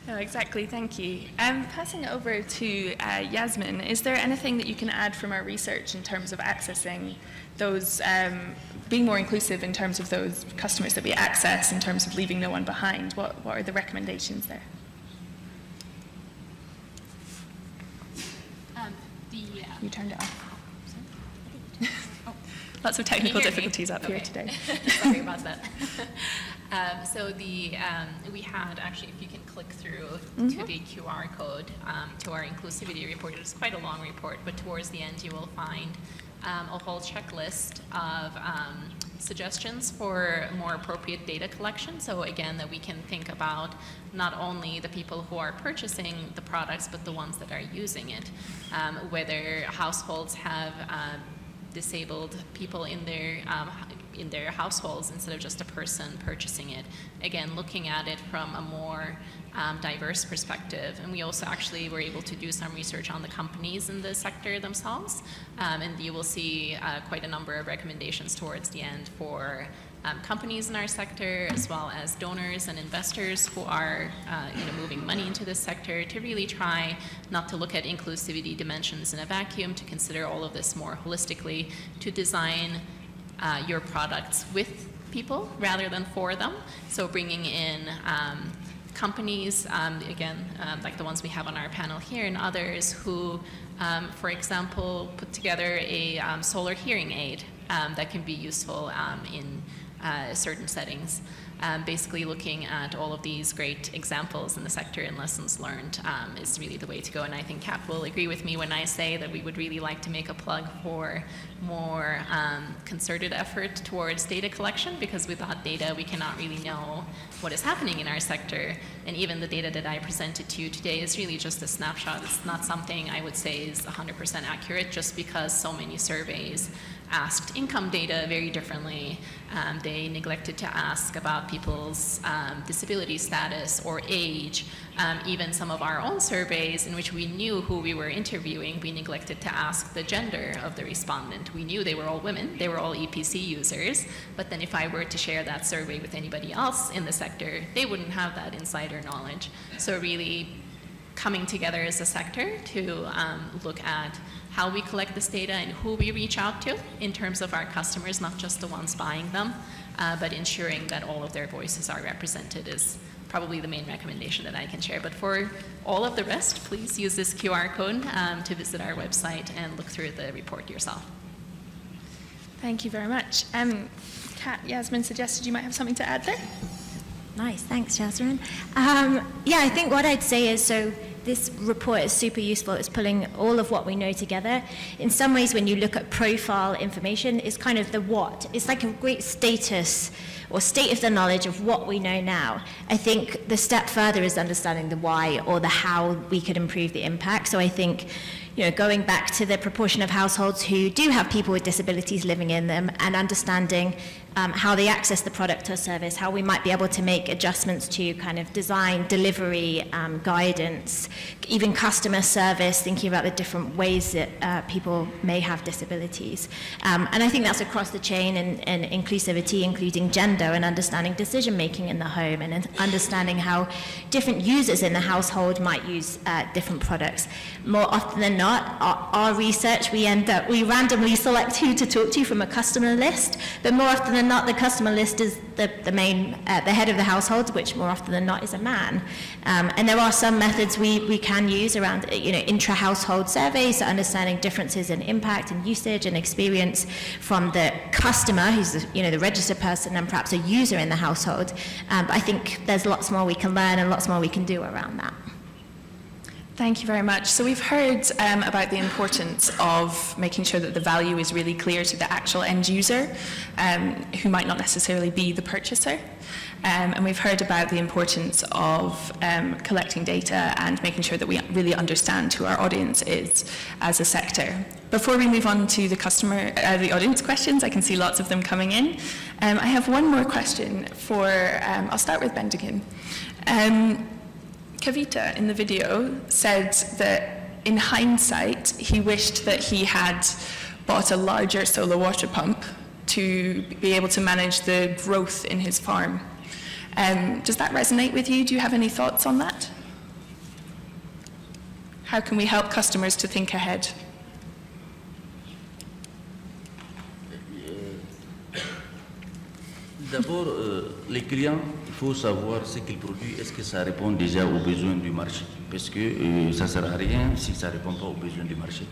Speaker 1: Oh, exactly, thank you. Passing it over to Yasmin, is there anything that you can add from our research in terms of accessing those, being more inclusive in terms of those customers that we access, in terms of leaving no one behind? What are the recommendations there? You turned it off. Oh. Lots of technical difficulties up here today.
Speaker 3: Sorry about that. So we had actually, if you can click through to the QR code to our inclusivity report. It's quite a long report, but towards the end you will find a whole checklist of suggestions for more appropriate data collection. So again, that we can think about not only the people who are purchasing the products, but the ones that are using it. Whether households have disabled people in their households instead of just a person purchasing it. Again, looking at it from a more diverse perspective. And we also actually were able to do some research on the companies in the sector themselves. And you will see quite a number of recommendations towards the end for companies in our sector, as well as donors and investors who are moving money into this sector, to really try not to look at inclusivity dimensions in a vacuum, to consider all of this more holistically, to design your products with people rather than for them. So bringing in companies, again, like the ones we have on our panel here, and others who, for example, put together a solar hearing aid that can be useful in certain settings. Basically looking at all of these great examples in the sector and lessons learned is really the way to go. And I think Cap will agree with me when I say that we would really like to make a plug for more concerted effort towards data collection, because without data we cannot really know what is happening in our sector. And even the data that I presented to you today is really just a snapshot. It's not something I would say is 100% accurate, just because so many surveys asked income data very differently. They neglected to ask about people's disability status or age. Even some of our own surveys in which we knew who we were interviewing, we neglected to ask the gender of the respondent. We knew they were all women, they were all EPC users, but then if I were to share that survey with anybody else in the sector, they wouldn't have that insider knowledge. So really coming together as a sector to look at how we collect this data and who we reach out to in terms of our customers, not just the ones buying them, but ensuring that all of their voices are represented is probably the main recommendation that I can share. But for all of the rest, please use this QR code to visit our website and look through the report yourself.
Speaker 1: Thank you very much. Kat, Yasmin suggested you might have something to add there.
Speaker 4: Nice, thanks, Jasmine. Yeah, I think what I'd say is, so this report is super useful. It's pulling all of what we know together. In some ways, when you look at profile information, it's kind of the what. It's like a great status or state of the knowledge of what we know now. I think the step further is understanding the why or the how we could improve the impact. So I think, going back to the proportion of households who do have people with disabilities living in them, and understanding how they access the product or service, how we might be able to make adjustments to kind of design, delivery, guidance, even customer service, thinking about the different ways that people may have disabilities. And I think that's across the chain, and inclusivity, including gender, and understanding decision-making in the home, and understanding how different users in the household might use different products. More often than not, our research, we randomly select who to talk to from a customer list, but more often than not, the customer list is the head of the household, which more often than not is a man. And there are some methods we can use around, intra-household surveys, so understanding differences in impact and usage and experience from the customer, who's the registered person, and perhaps a user in the household. But I think there's lots more we can learn and lots more we can do around that.
Speaker 1: Thank you very much. So we've heard about the importance of making sure that the value is really clear to the actual end user, who might not necessarily be the purchaser. And we've heard about the importance of collecting data and making sure that we really understand who our audience is as a sector. Before we move on to the audience questions, I can see lots of them coming in. I have one more question for, I'll start with Bendikin. Kavita in the video said that in hindsight he wished that he had bought a larger solar water pump to be able to manage the growth in his farm. Does that resonate with you? Do you have any thoughts on that? How can we help customers to think ahead?
Speaker 6: D'abord, les clients, il faut savoir ce qu'ils produisent, est-ce que ça répond déjà aux besoins du marché, parce que ça ne sert à rien si ça ne répond pas aux besoins du marché.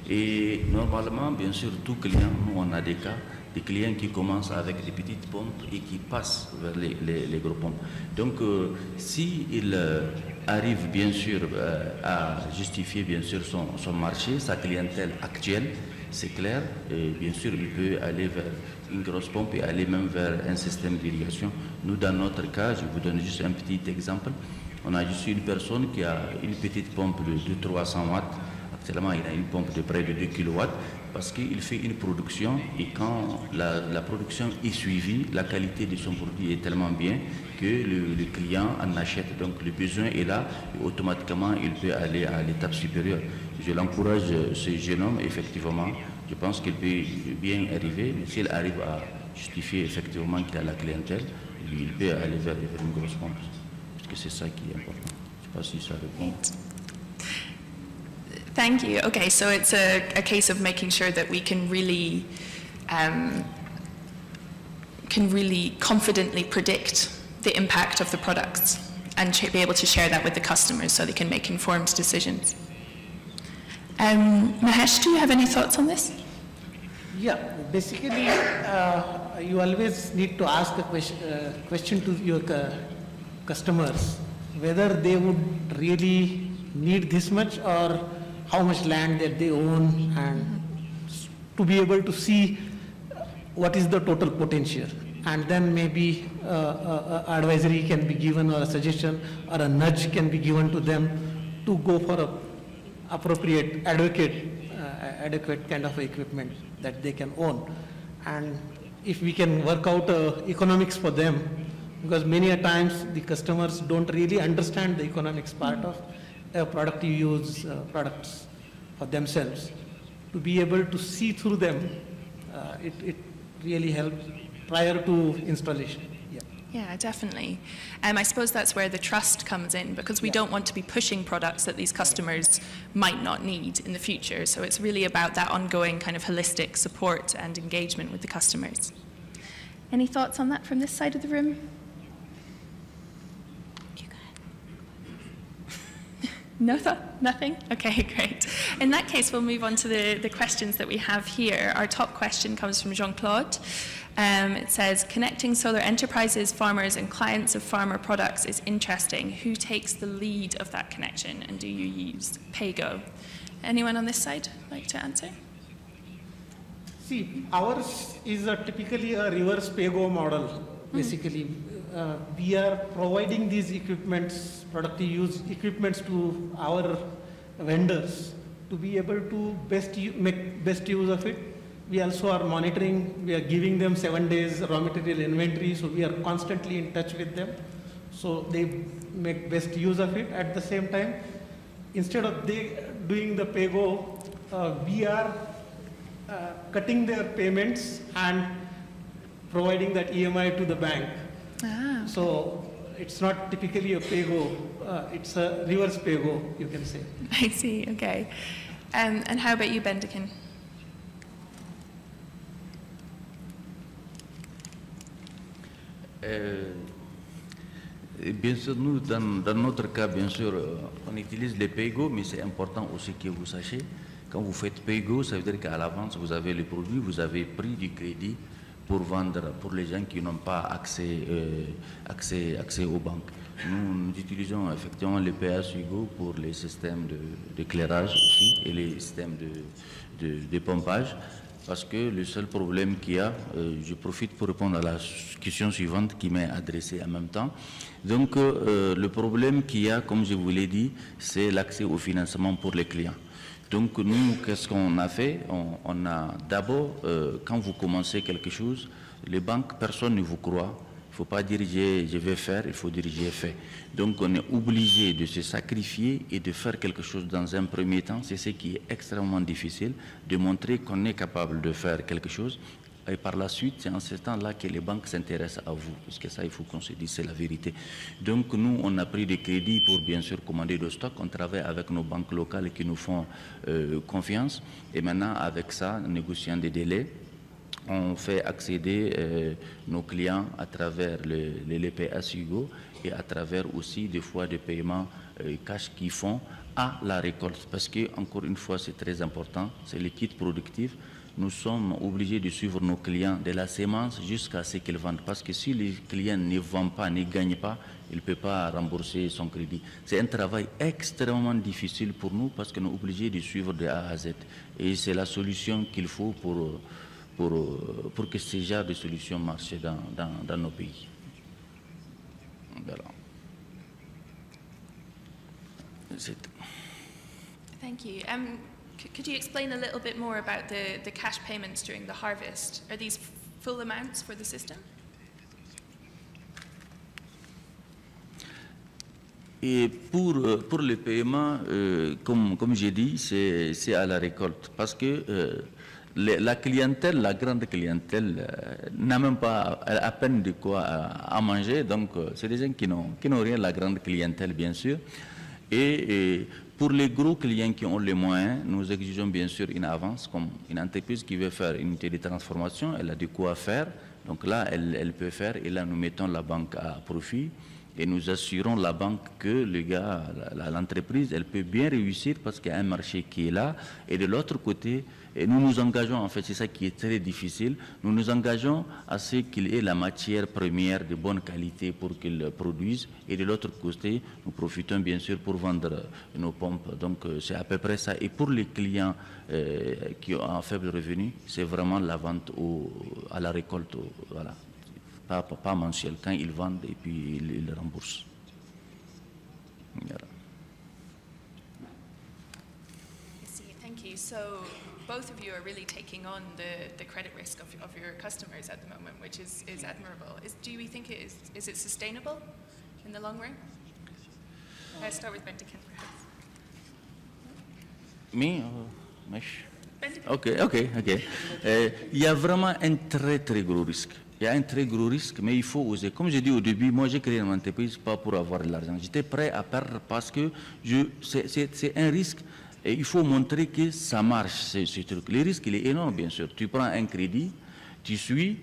Speaker 6: Et normalement, bien sûr, tout client, nous on a des cas, des clients qui commencent avec des petites pompes et qui passent vers les gros pompes. Donc, s'il arrive bien sûr à justifier bien sûr son marché, sa clientèle actuelle, c'est clair, et bien sûr il peut aller vers une grosse pompe et aller même vers un système d'irrigation. Nous, dans notre cas, je vous donne juste un petit exemple. On a juste une personne qui a une petite pompe de 300 watts. Actuellement, il a une pompe de près de 2 kW parce qu'il fait une production et quand la production est suivie, la qualité de son produit est tellement bien que le client en achète. Donc le besoin est là et automatiquement il peut aller à l'étape supérieure. Je l'encourage, ce jeune homme, effectivement. Je pense qu'il peut bien arriver, mais s'il arrive à justifier effectivement qu'il a la clientèle, il peut aller vers une grosse pompe. Parce que c'est ça qui est important. Je ne sais pas si ça répond.
Speaker 1: Thank you. Okay, so it's a case of making sure that we can really confidently predict the impact of the products and be able to share that with the customers so they can make informed decisions. Mahesh, do you have any thoughts on this?
Speaker 5: Yeah, basically, you always need to ask a question to your customers, whether they would really need this much or how much land that they own, and to be able to see what is the total potential. And then maybe advisory can be given or a suggestion or a nudge can be given to them to go for a appropriate adequate kind of equipment that they can own. And if we can work out economics for them, because many a times the customers don't really understand the economics part of product you use products for themselves. To be able to see through them, it really helps prior to installation.
Speaker 1: Yeah, definitely. I suppose that's where the trust comes in, because we don't want to be pushing products that these customers might not need in the future. So it's really about that ongoing kind of holistic support and engagement with the customers. Any thoughts on that from this side of the room? No thought? Nothing? Okay, great. In that case, we'll move on to the questions that we have here. Our top question comes from Jean-Claude. It says, connecting solar enterprises, farmers, and clients of farmer products is interesting. Who takes the lead of that connection, and do you use PayGo? Anyone on this side like to answer?
Speaker 5: See, ours is typically a reverse PayGo model. Basically, we are providing these equipments, productive use equipments to our vendors to be able to make best use of it. We also are monitoring, we are giving them 7 days raw material inventory, so we are constantly in touch with them. So they make best use of it. At the same time, instead of they doing the PayGo, we are cutting their payments and providing that EMI to the bank.
Speaker 1: Ah.
Speaker 5: So it's not typically a PayGo, it's a reverse PayGo, you can say.
Speaker 1: I see, okay. And how about you, Bendikin?
Speaker 6: Bien sûr, nous, dans notre cas, bien sûr, on utilise les PayGo, mais c'est important aussi que vous sachiez, quand vous faites PayGo, ça veut dire qu'à l'avance, vous avez le produit, vous avez pris du crédit pour vendre, pour les gens qui n'ont pas accès aux banques. Nous utilisons effectivement le PayGo pour les systèmes d'éclairage aussi et les systèmes de pompage. Parce que le seul problème qu'il y a, je profite pour répondre à la question suivante qui m'est adressée en même temps. Donc, le problème qu'il y a, comme je vous l'ai dit, c'est l'accès au financement pour les clients. Donc, nous, qu'est-ce qu'on a fait? On a d'abord, quand vous commencez quelque chose, les banques, personne ne vous croit. Il ne faut pas dire je vais faire, il faut dire j'ai fait. Donc on est obligé de se sacrifier et de faire quelque chose dans un premier temps. C'est ce qui est extrêmement difficile, de montrer qu'on est capable de faire quelque chose. Et par la suite, c'est en ce temps-là que les banques s'intéressent à vous. Parce que ça, il faut qu'on se dise, c'est la vérité. Donc nous, on a pris des crédits pour bien sûr commander de stock. On travaille avec nos banques locales qui nous font confiance. Et maintenant, avec ça, négociant des délais, on fait accéder nos clients à travers les PayGo et à travers aussi des fois des paiements cash qu'ils font à la récolte. Parce que, encore une fois, c'est très important, c'est les kits productifs. nous sommes obligés de suivre nos clients de la sémence jusqu'à ce qu'ils vendent. Parce que si les clients ne vendent pas, ne gagnent pas, il ne peut pas rembourser son crédit. C'est un travail extrêmement difficile pour nous parce qu'on est obligé de suivre de A à Z. Et c'est la solution qu'il faut pour que ce genre de solution marche dans nos pays. Voilà.
Speaker 1: Thank you. Could you explain a little bit more about the cash payments during the harvest? Are these full amounts for the system?
Speaker 6: Et pour le paiement, comme j'ai dit, c'est à la récolte. Parce que la clientèle, la grande clientèle, n'a même pas à peine de quoi à manger. Donc, c'est des gens qui n'ont rien, la grande clientèle, bien sûr. Et pour les gros clients qui ont les moyens, nous exigeons bien sûr une avance, comme une entreprise qui veut faire une unité de transformation, elle a de quoi faire. Donc là, elle peut faire, et là, nous mettons la banque à profit. Et nous assurons la banque que le gars, l'entreprise, elle peut bien réussir parce qu'il y a un marché qui est là. Et de l'autre côté, nous nous engageons, en fait, c'est ça qui est très difficile, nous nous engageons à ce qu'il ait la matière première de bonne qualité pour qu'il produise. Et de l'autre côté, nous profitons bien sûr pour vendre nos pompes. Donc c'est à peu près ça. Et pour les clients qui ont un faible revenu, c'est vraiment la vente à la récolte. Voilà. Pas mensuel, quand ils vendent et puis ils remboursent. Voilà.
Speaker 1: I see, thank you. So both of you are really taking on the credit risk of your customers at the moment, which is admirable. Do you think is it sustainable in the long run? Let's start with Bendiken, perhaps.
Speaker 6: Me? Ok. Il y a vraiment un très gros risque. Il y a un très gros risque, mais il faut oser. Comme j'ai dit au début, moi j'ai créé une entreprise pas pour avoir de l'argent. J'étais prêt à perdre parce que c'est un risque et il faut montrer que ça marche, ce truc. Le risque, il est énorme, bien sûr. Tu prends un crédit, tu suis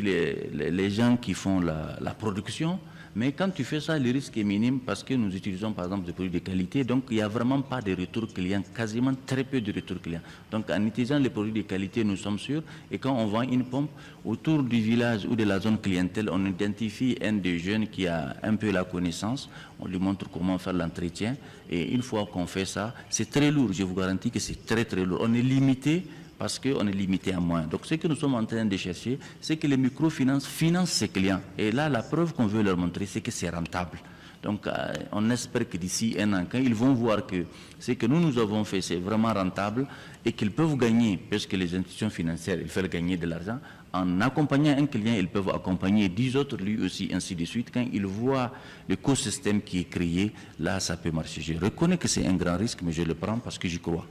Speaker 6: les gens qui font la production, mais quand tu fais ça, le risque est minime parce que nous utilisons par exemple des produits de qualité, donc il n'y a vraiment pas de retour client, quasiment très peu de retour client. Donc en utilisant les produits de qualité, nous sommes sûrs, et quand on vend une pompe, autour du village ou de la zone clientèle, on identifie un des jeunes qui a un peu la connaissance, on lui montre comment faire l'entretien, et une fois qu'on fait ça, c'est très lourd, je vous garantis que c'est très lourd. On est limité parce qu'on est limité à moins. Donc ce que nous sommes en train de chercher, c'est que les microfinances financent ces clients. Et là, la preuve qu'on veut leur montrer, c'est que c'est rentable. Donc on espère que d'ici un an, quand ils vont voir que ce que nous avons fait, c'est vraiment rentable et qu'ils peuvent gagner, parce que les institutions financières, ils font gagner de l'argent, en accompagnant un client, ils peuvent accompagner 10 autres, lui aussi, ainsi de suite. Quand ils voient l'écosystème qui est créé, là, ça peut marcher. Je reconnais que c'est un grand risque, mais je le prends parce que j'y crois.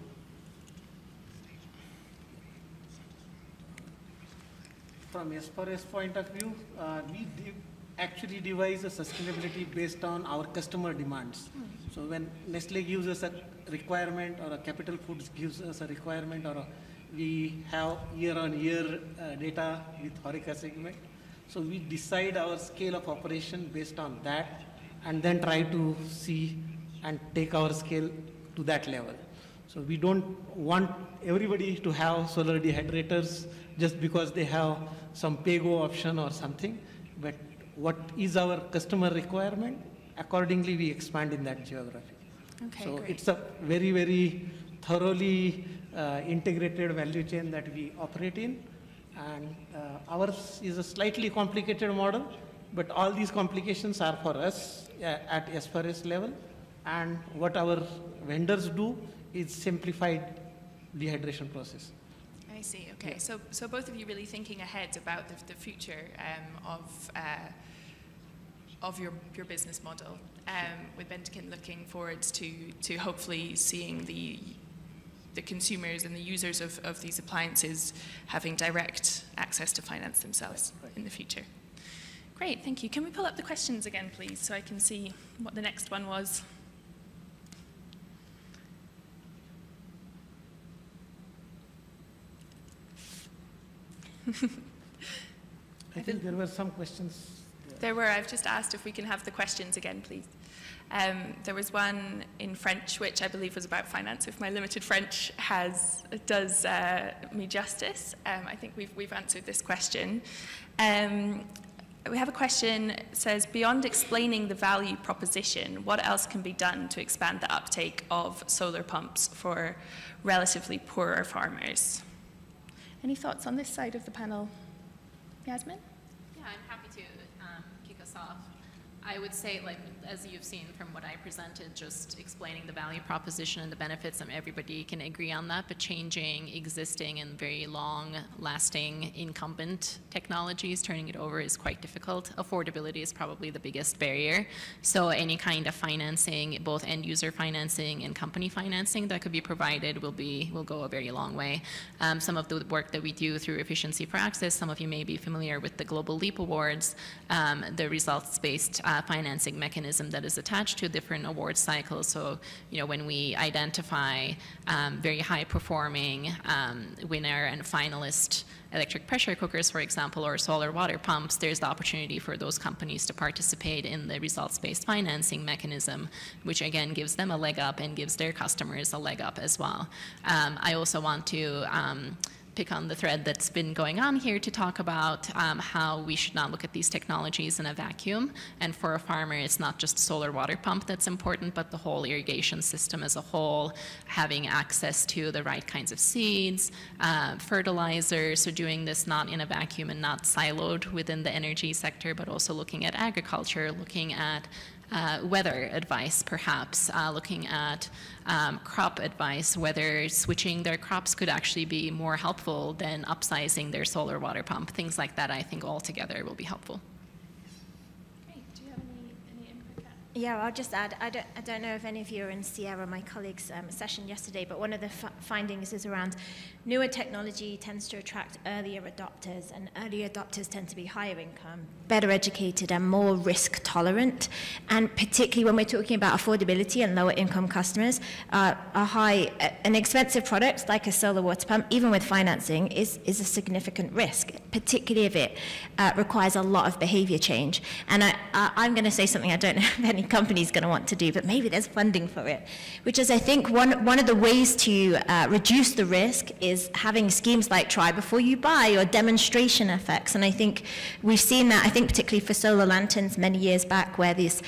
Speaker 5: From S4S point of view, we actually devise a sustainability based on our customer demands. So when Nestle gives us a requirement, or a Capital Foods gives us a requirement, or we have year-on-year data with HoReCa segment, so we decide our scale of operation based on that, and then try to see and take our scale to that level. So we don't want everybody to have solar dehydrators just because they have some pay-go option or something, but what is our customer requirement, accordingly we expand in that geography.
Speaker 1: Okay,
Speaker 5: so
Speaker 1: great.
Speaker 5: It's a very thoroughly integrated value chain that we operate in, and ours is a slightly complicated model, but all these complications are for us at S4S level, and what our vendors do is simplified dehydration process.
Speaker 1: I see. Okay, yeah. So both of you really thinking ahead about the future of your business model, with Bendiken looking forward to hopefully seeing the consumers and the users of these appliances having direct access to finance themselves in the future. Great, thank you. Can we pull up the questions again, please, so I can see what the next one was?
Speaker 5: I think there were some questions there.
Speaker 1: There were. I've just asked if we can have the questions again, please. There was one in French, which I believe was about finance. If my limited French does me justice, I think we've answered this question. We have a question that says, beyond explaining the value proposition, what else can be done to expand the uptake of solar pumps for relatively poorer farmers? Any thoughts on this side of the panel? Yasmin?
Speaker 3: Yeah, I'm happy to kick us off. I would say, like, as you've seen from what I presented, just explaining the value proposition and the benefits, and everybody can agree on that, but changing existing and very long-lasting incumbent technologies, turning it over is quite difficult. Affordability is probably the biggest barrier. So any kind of financing, both end-user financing and company financing that could be provided will go a very long way. Some of the work that we do through Efficiency for Access, some of you may be familiar with the Global Leap Awards, the results-based financing mechanism that is attached to different award cycles. So, you know, when we identify very high-performing winner and finalist electric pressure cookers, for example, or solar water pumps, there's the opportunity for those companies to participate in the results-based financing mechanism, which again gives them a leg up and gives their customers a leg up as well. I also want to pick on the thread that's been going on here to talk about how we should not look at these technologies in a vacuum. And for a farmer, it's not just a solar water pump that's important, but the whole irrigation system as a whole, having access to the right kinds of seeds, fertilizers, so doing this not in a vacuum and not siloed within the energy sector, but also looking at agriculture, looking at weather advice, perhaps, looking at crop advice, whether switching their crops could actually be more helpful than upsizing their solar water pump. Things like that, I think, altogether will be helpful.
Speaker 1: Great. Do you have any input, Kat?
Speaker 4: Yeah, I'll just add, I don't know if any of you are in Sierra, my colleague's session yesterday, but one of the findings is around newer technology tends to attract earlier adopters, and earlier adopters tend to be higher income, better educated, and more risk tolerant. And particularly when we're talking about affordability and lower income customers, an expensive product like a solar water pump, even with financing, is a significant risk, particularly if it requires a lot of behavior change. And I'm going to say something I don't know if any company's going to want to do, but maybe there's funding for it, which is, I think, one of the ways to reduce the risk is having schemes like try before you buy or demonstration effects. And I think we've seen that, I think particularly for solar lanterns many years back, where this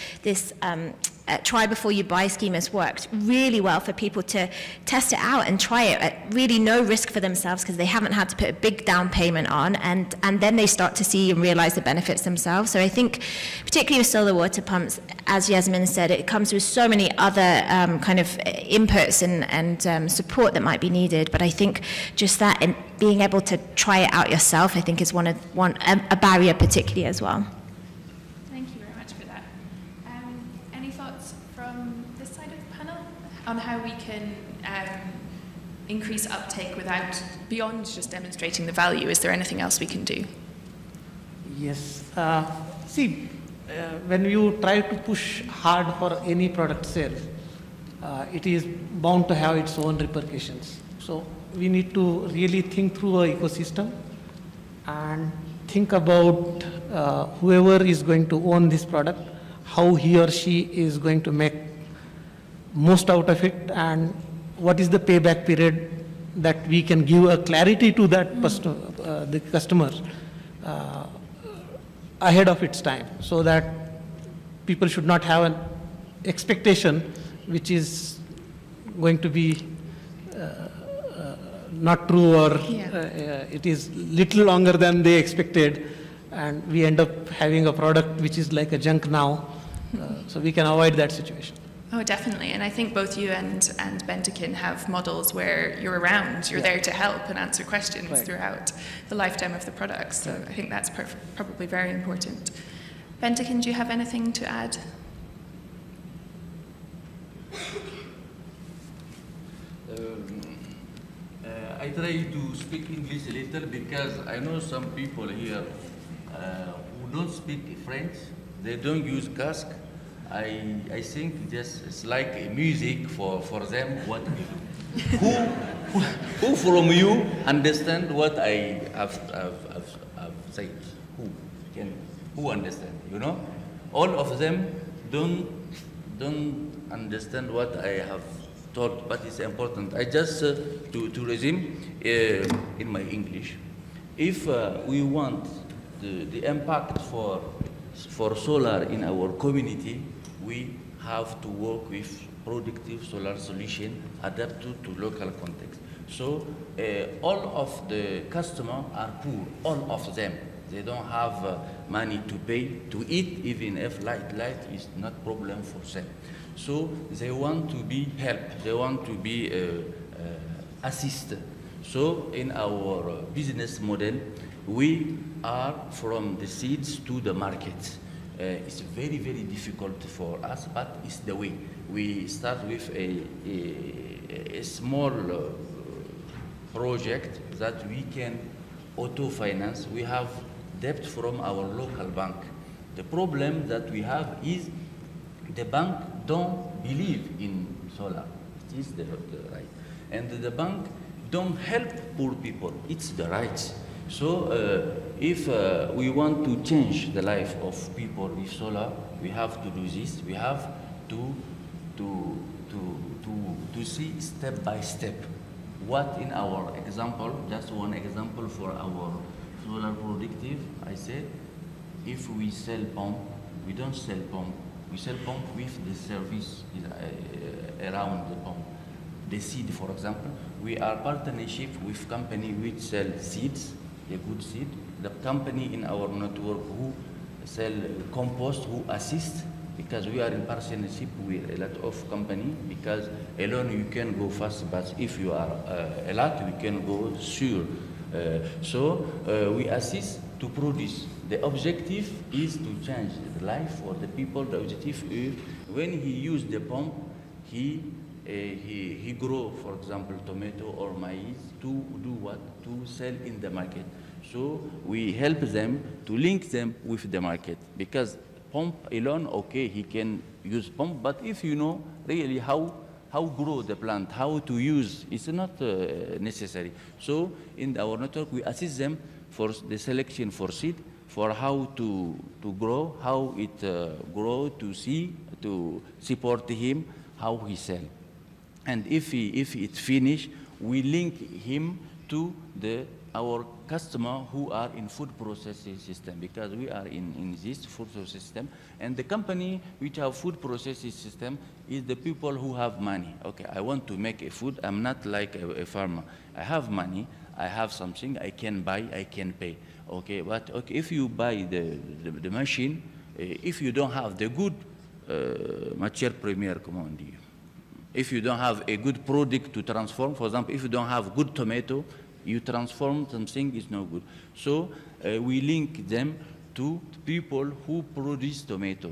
Speaker 4: try before you buy scheme has worked really well for people to test it out and try it at really no risk for themselves, because they haven't had to put a big down payment on, and then they start to see and realize the benefits themselves. So I think particularly with solar water pumps, as Yasmin said, it comes with so many other kind of inputs and support that might be needed, but I think just that and being able to try it out yourself, I think is a barrier particularly as well.
Speaker 1: On how we can increase uptake beyond just demonstrating the value. Is there anything else we can do?
Speaker 5: Yes. When you try to push hard for any product sale, it is bound to have its own repercussions. So we need to really think through our ecosystem and think about whoever is going to own this product, how he or she is going to make most out of it, and what is the payback period that we can give a clarity to that the customer ahead of its time, so that people should not have an expectation which is going to be not true, or it is little longer than they expected, and we end up having a product which is like a junk now. So we can avoid that situation.
Speaker 1: Oh, definitely. And I think both you and Bentekin have models where you're around, you're there to help and answer questions throughout the lifetime of the products. So I think that's probably very important. Bentekin, do you have anything to add?
Speaker 6: I try to speak English a little because I know some people here who don't speak French. They don't use casque. I think just it's like music for them what we do. Who from you understand what I have said? who understand, you know? All of them don't understand what I have told, but it's important. I just, to resume in my English, if we want the impact for solar in our community, we have to work with productive solar solution adapted to local context. So all of the customers are poor, all of them. They don't have money to pay to eat, even if light is not problem for them. So they want to be helped, they want to be assisted. So in our business model, we are from the seeds to the market. It's very, very difficult for us, but it's the way. We start with a small project that we can auto-finance. We have debt from our local bank. The problem that we have is the bank don't believe in solar. It is the right. And the bank don't help poor people. It's the right. So if we want to change the life of people with solar, we have to do this. We have to see step by step what in our example, just one example for our solar productive, I said, if we sell pump, we don't sell pump. We sell pump with the service around the pump. The seed, for example, we are partnership with company which sell seeds, a good seed. The company in our network who sell compost, who assist, because we are in partnership with a lot of company, because alone you can go fast, but if you are a lot, we can go sure. So we assist to produce. The objective is to change the life for the people. The objective is when he use the pump, he grow, for example, tomato or maize to do what? To sell in the market. So we help them to link them with the market, because pump alone, okay, he can use pump, but if you know really how grow the plant, how to use, it's not necessary. So in our network, we assist them for the selection for seed, for how to grow, how it grow, to support him, how he sell. And if it finish, we link him to our customer who are in food processing system, because we are in this food processing system, and the company which have food processing system is the people who have money. Okay, I want to make a food. I'm not like a farmer. I have money. I have something I can buy. I can pay. Okay, but okay, if you buy the machine, if you don't have the good matière première, comment on dit? If you don't have a good product to transform, for example, if you don't have good tomato, you transform something is no good. So we link them to people who produce tomato.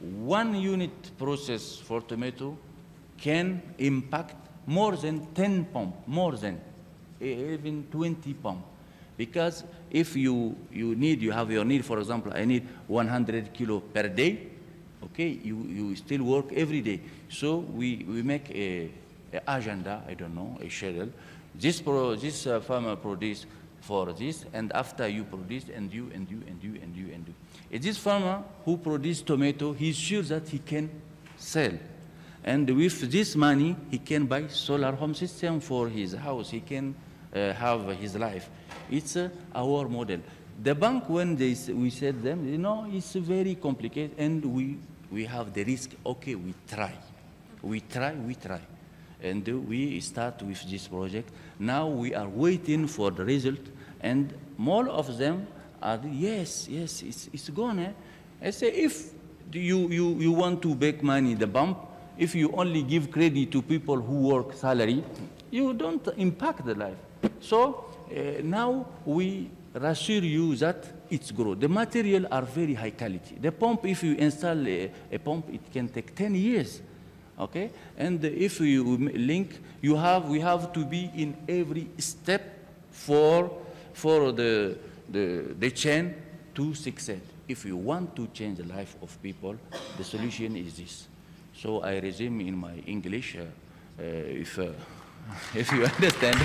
Speaker 6: 1 unit process for tomato can impact more than 10 pump, more than even 20 pump. Because if you have your need, for example, I need 100 kilo per day, okay, you still work every day. So we make a agenda, I don't know, a schedule. This farmer produce for this, and after you produce, and you. This farmer who produce tomato, he's sure that he can sell. And with this money, he can buy solar home system for his house. He can have his life. It's our model. The bank, when we said them, you know, it's very complicated, and we have the risk. Okay, we try. And we start with this project. Now we are waiting for the result, and more of them are, yes, it's gone. Eh? I say, if you want to make money, the bump, if you only give credit to people who work salary, you don't impact the life. So now we reassure you that it's grow. The material are very high quality. The pump, if you install a pump, it can take 10 years. Okay, and if you link, we have to be in every step for the chain to succeed. If you want to change the life of people, the solution is this. So I resume in my English, if you understand.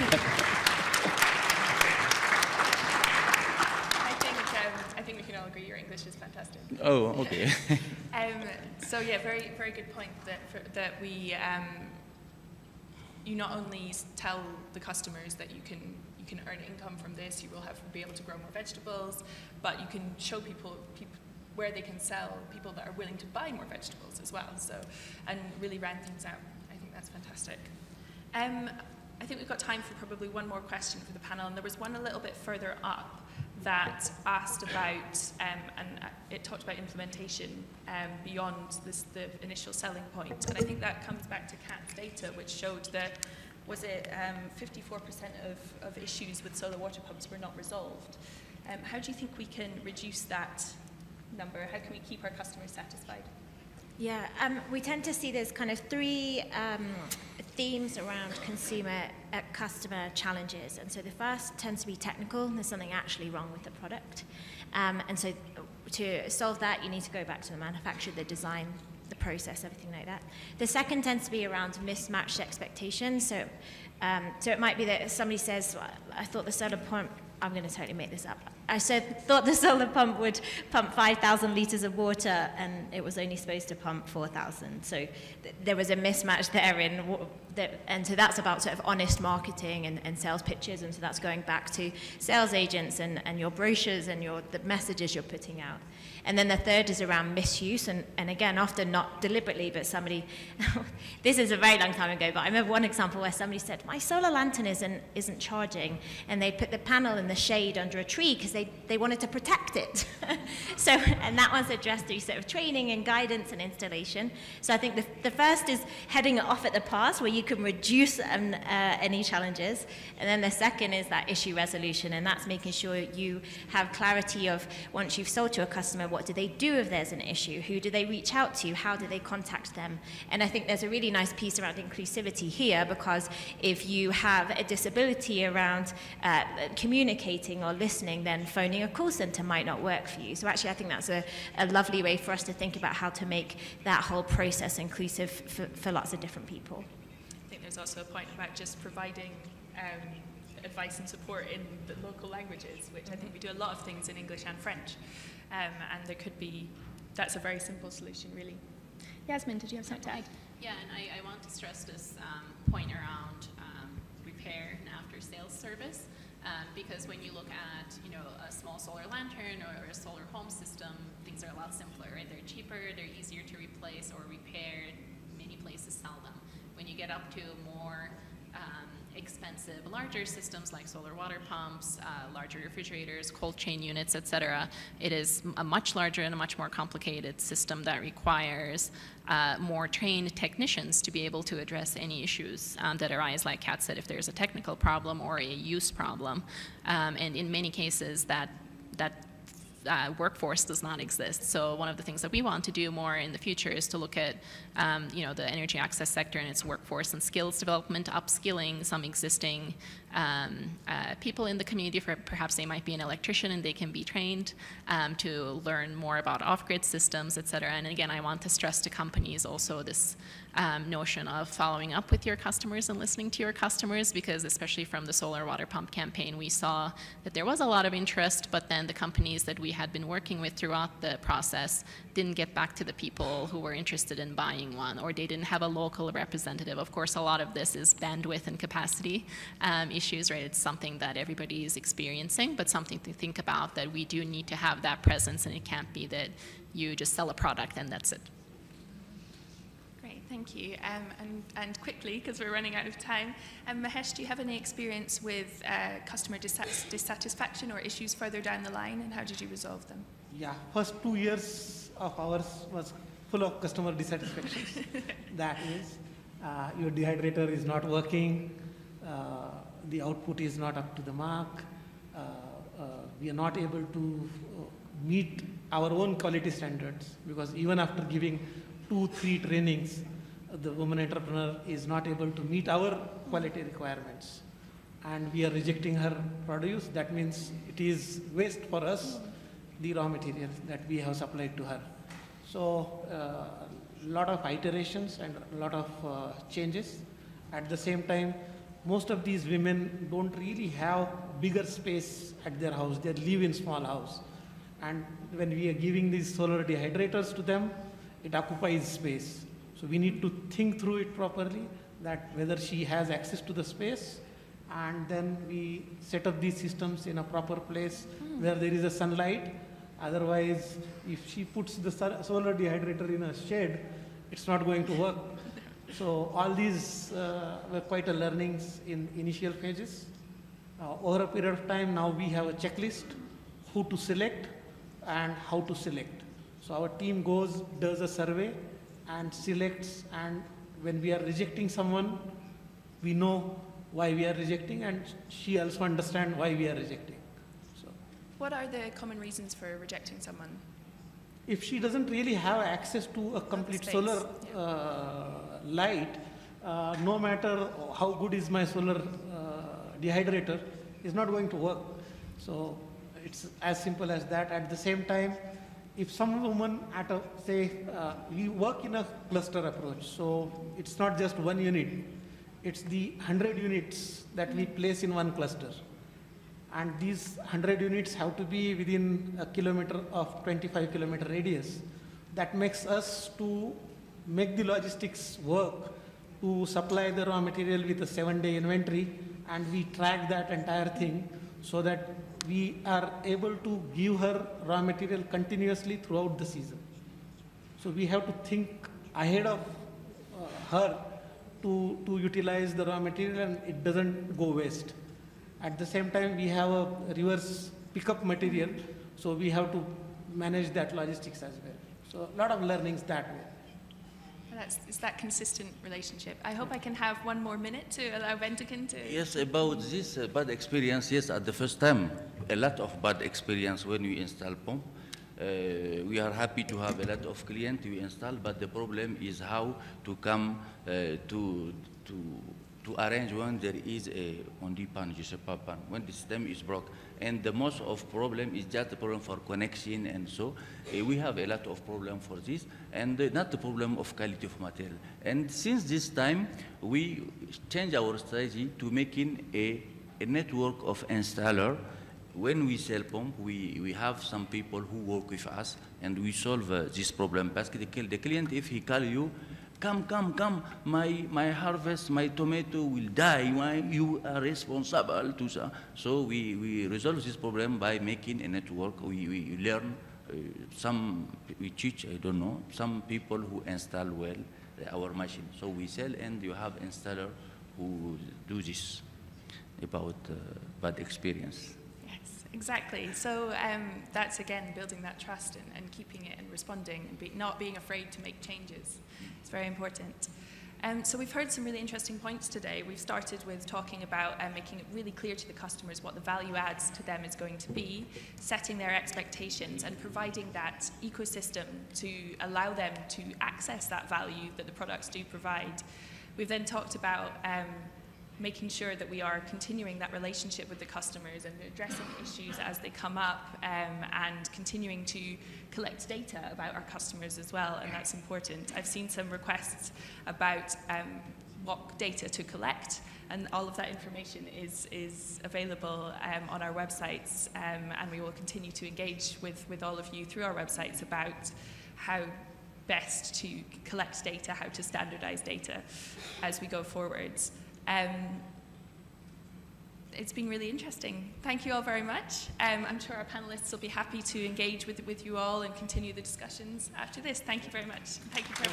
Speaker 1: I think we can all agree your English is
Speaker 6: Oh, okay.
Speaker 1: So yeah, very, very good point that we, you not only tell the customers that you can earn income from this, you will be able to grow more vegetables, but you can show people where they can sell, people that are willing to buy more vegetables as well. So, and really round things out. I think that's fantastic. I think we've got time for probably one more question for the panel, and there was one a little bit further up that asked about, and it talked about implementation beyond the initial selling point. And I think that comes back to Kat's data, which showed that, was it 54% of issues with solar water pumps were not resolved. How do you think we can reduce that number? How can we keep our customers satisfied?
Speaker 4: Yeah, we tend to see there's kind of three themes around customer challenges. And so the first tends to be technical. There's something actually wrong with the product. And so to solve that, you need to go back to the manufacturer, the design, the process, everything like that. The second tends to be around mismatched expectations. So it might be that somebody says, well, I thought the solar pump, I'm going to totally make this up. Thought the solar pump would pump 5,000 litres of water, and it was only supposed to pump 4,000. So there was a mismatch there and so that's about sort of honest marketing and sales pitches, and so that's going back to sales agents and your brochures and the messages you're putting out. And then the third is around misuse, and again, often not deliberately, but somebody, this is a very long time ago, but I remember one example where somebody said, my solar lantern isn't charging, and they put the panel in the shade under a tree because they wanted to protect it. And that was addressed through sort of training and guidance and installation. So I think the first is heading it off at the pass, where you can reduce any challenges, and then the second is that issue resolution, and that's making sure you have clarity of, once you've sold to a customer, what do they do if there's an issue? Who do they reach out to? How do they contact them? And I think there's a really nice piece around inclusivity here, because if you have a disability around communicating or listening, then phoning a call center might not work for you. So actually, I think that's a lovely way for us to think about how to make that whole process inclusive for lots of different people.
Speaker 1: I think there's also a point about just providing advice and support in the local languages, which I think we do a lot of things in English and French. And there could be, that's a very simple solution, really. Yasmin, did you have something to add?
Speaker 3: Yeah, and I want to stress this point around repair and after-sales service, because when you look at, a small solar lantern or a solar home system, things are a lot simpler, right? They're cheaper, they're easier to replace or repair. Many places sell them. When you get up to more expensive, larger systems like solar water pumps, larger refrigerators, cold chain units, etc., it is a much larger and a much more complicated system that requires more trained technicians to be able to address any issues that arise, like Kat said, if there's a technical problem or a use problem. And in many cases, that workforce does not exist. So one of the things that we want to do more in the future is to look at, the energy access sector and its workforce and skills development, upskilling some existing people in the community. Perhaps they might be an electrician and they can be trained to learn more about off-grid systems, et cetera. And again, I want to stress to companies also this notion of following up with your customers and listening to your customers, because especially from the solar water pump campaign, we saw that there was a lot of interest, but then the companies that we had been working with throughout the process didn't get back to the people who were interested in buying one, or they didn't have a local representative. Of course, a lot of this is bandwidth and capacity issues, right? It's something that everybody is experiencing, but something to think about, that we do need to have that presence, and it can't be that you just sell a product and that's it.
Speaker 1: Thank you. And quickly, because we're running out of time, Mahesh, do you have any experience with customer dissatisfaction or issues further down the line, and how did you resolve them?
Speaker 5: Yeah, first 2 years of ours was full of customer dissatisfaction. That is, your dehydrator is not working, the output is not up to the mark, we are not able to meet our own quality standards, because even after giving 2-3 trainings, the woman entrepreneur is not able to meet our quality requirements, and we are rejecting her produce. That means it is waste for us, the raw material that we have supplied to her. So a lot of iterations and a lot of changes. At the same time, most of these women don't really have bigger space at their house. They live in small house, and when we are giving these solar dehydrators to them, it occupies space. So we need to think through it properly, that whether she has access to the space, and then we set up these systems in a proper place where there is a sunlight. Otherwise, if she puts the solar dehydrator in a shed, it's not going to work. So all these were quite a learnings in initial phases. Over a period of time, now we have a checklist, who to select and how to select. So our team goes, does a survey and selects, and when we are rejecting someone, we know why we are rejecting, and she also understands why we are rejecting. So,
Speaker 1: what are the common reasons for rejecting someone?
Speaker 5: If she doesn't really have access to a complete solar light, no matter how good is my solar dehydrator, is not going to work. So it's as simple as that. At the same time, if some woman at a, say, we work in a cluster approach, so it's not just one unit, it's the 100 units that we place in one cluster. And these 100 units have to be within a kilometer of 25-kilometer radius. That makes us to make the logistics work, to supply the raw material with a 7-day inventory, and we track that entire thing so that we are able to give her raw material continuously throughout the season. So we have to think ahead of her to utilize the raw material, and it doesn't go waste. At the same time, we have a reverse pickup material, so we have to manage that logistics as well. So a lot of learnings that way.
Speaker 1: It's that consistent relationship. I hope I can have one more minute to allow Bendiken to...
Speaker 6: Yes, about this bad experience, yes, at the first time, a lot of bad experience when we install pump. We are happy to have a lot of clients we install, but the problem is how to come to arrange when there is a on-the pan, je sais pas pan, when the system is broke. And the most of problem is just the problem for connection, and so we have a lot of problem for this, and not the problem of quality of material. And since this time, we change our strategy to making a network of installer. When we sell pump, we have some people who work with us, and we solve this problem. Because the client, if he call you, come, my harvest, my tomato will die, why you are responsible to that. So we resolve this problem by making a network. We learn, we teach, I don't know, some people who install well our machine. So we sell, and you have installer who do this about bad experience.
Speaker 1: Exactly. So that's, again, building that trust and keeping it and responding and not being afraid to make changes. It's very important. So we've heard some really interesting points today. We've started with talking about making it really clear to the customers what the value adds to them is going to be, setting their expectations and providing that ecosystem to allow them to access that value that the products do provide. We've then talked about making sure that we are continuing that relationship with the customers and addressing issues as they come up, and continuing to collect data about our customers as well, and that's important. I've seen some requests about what data to collect, and all of that information is available on our websites, and we will continue to engage with all of you through our websites about how best to collect data, how to standardize data as we go forwards. It's been really interesting. Thank you all very much. I'm sure our panelists will be happy to engage with you all and continue the discussions after this. Thank you very much. Thank you for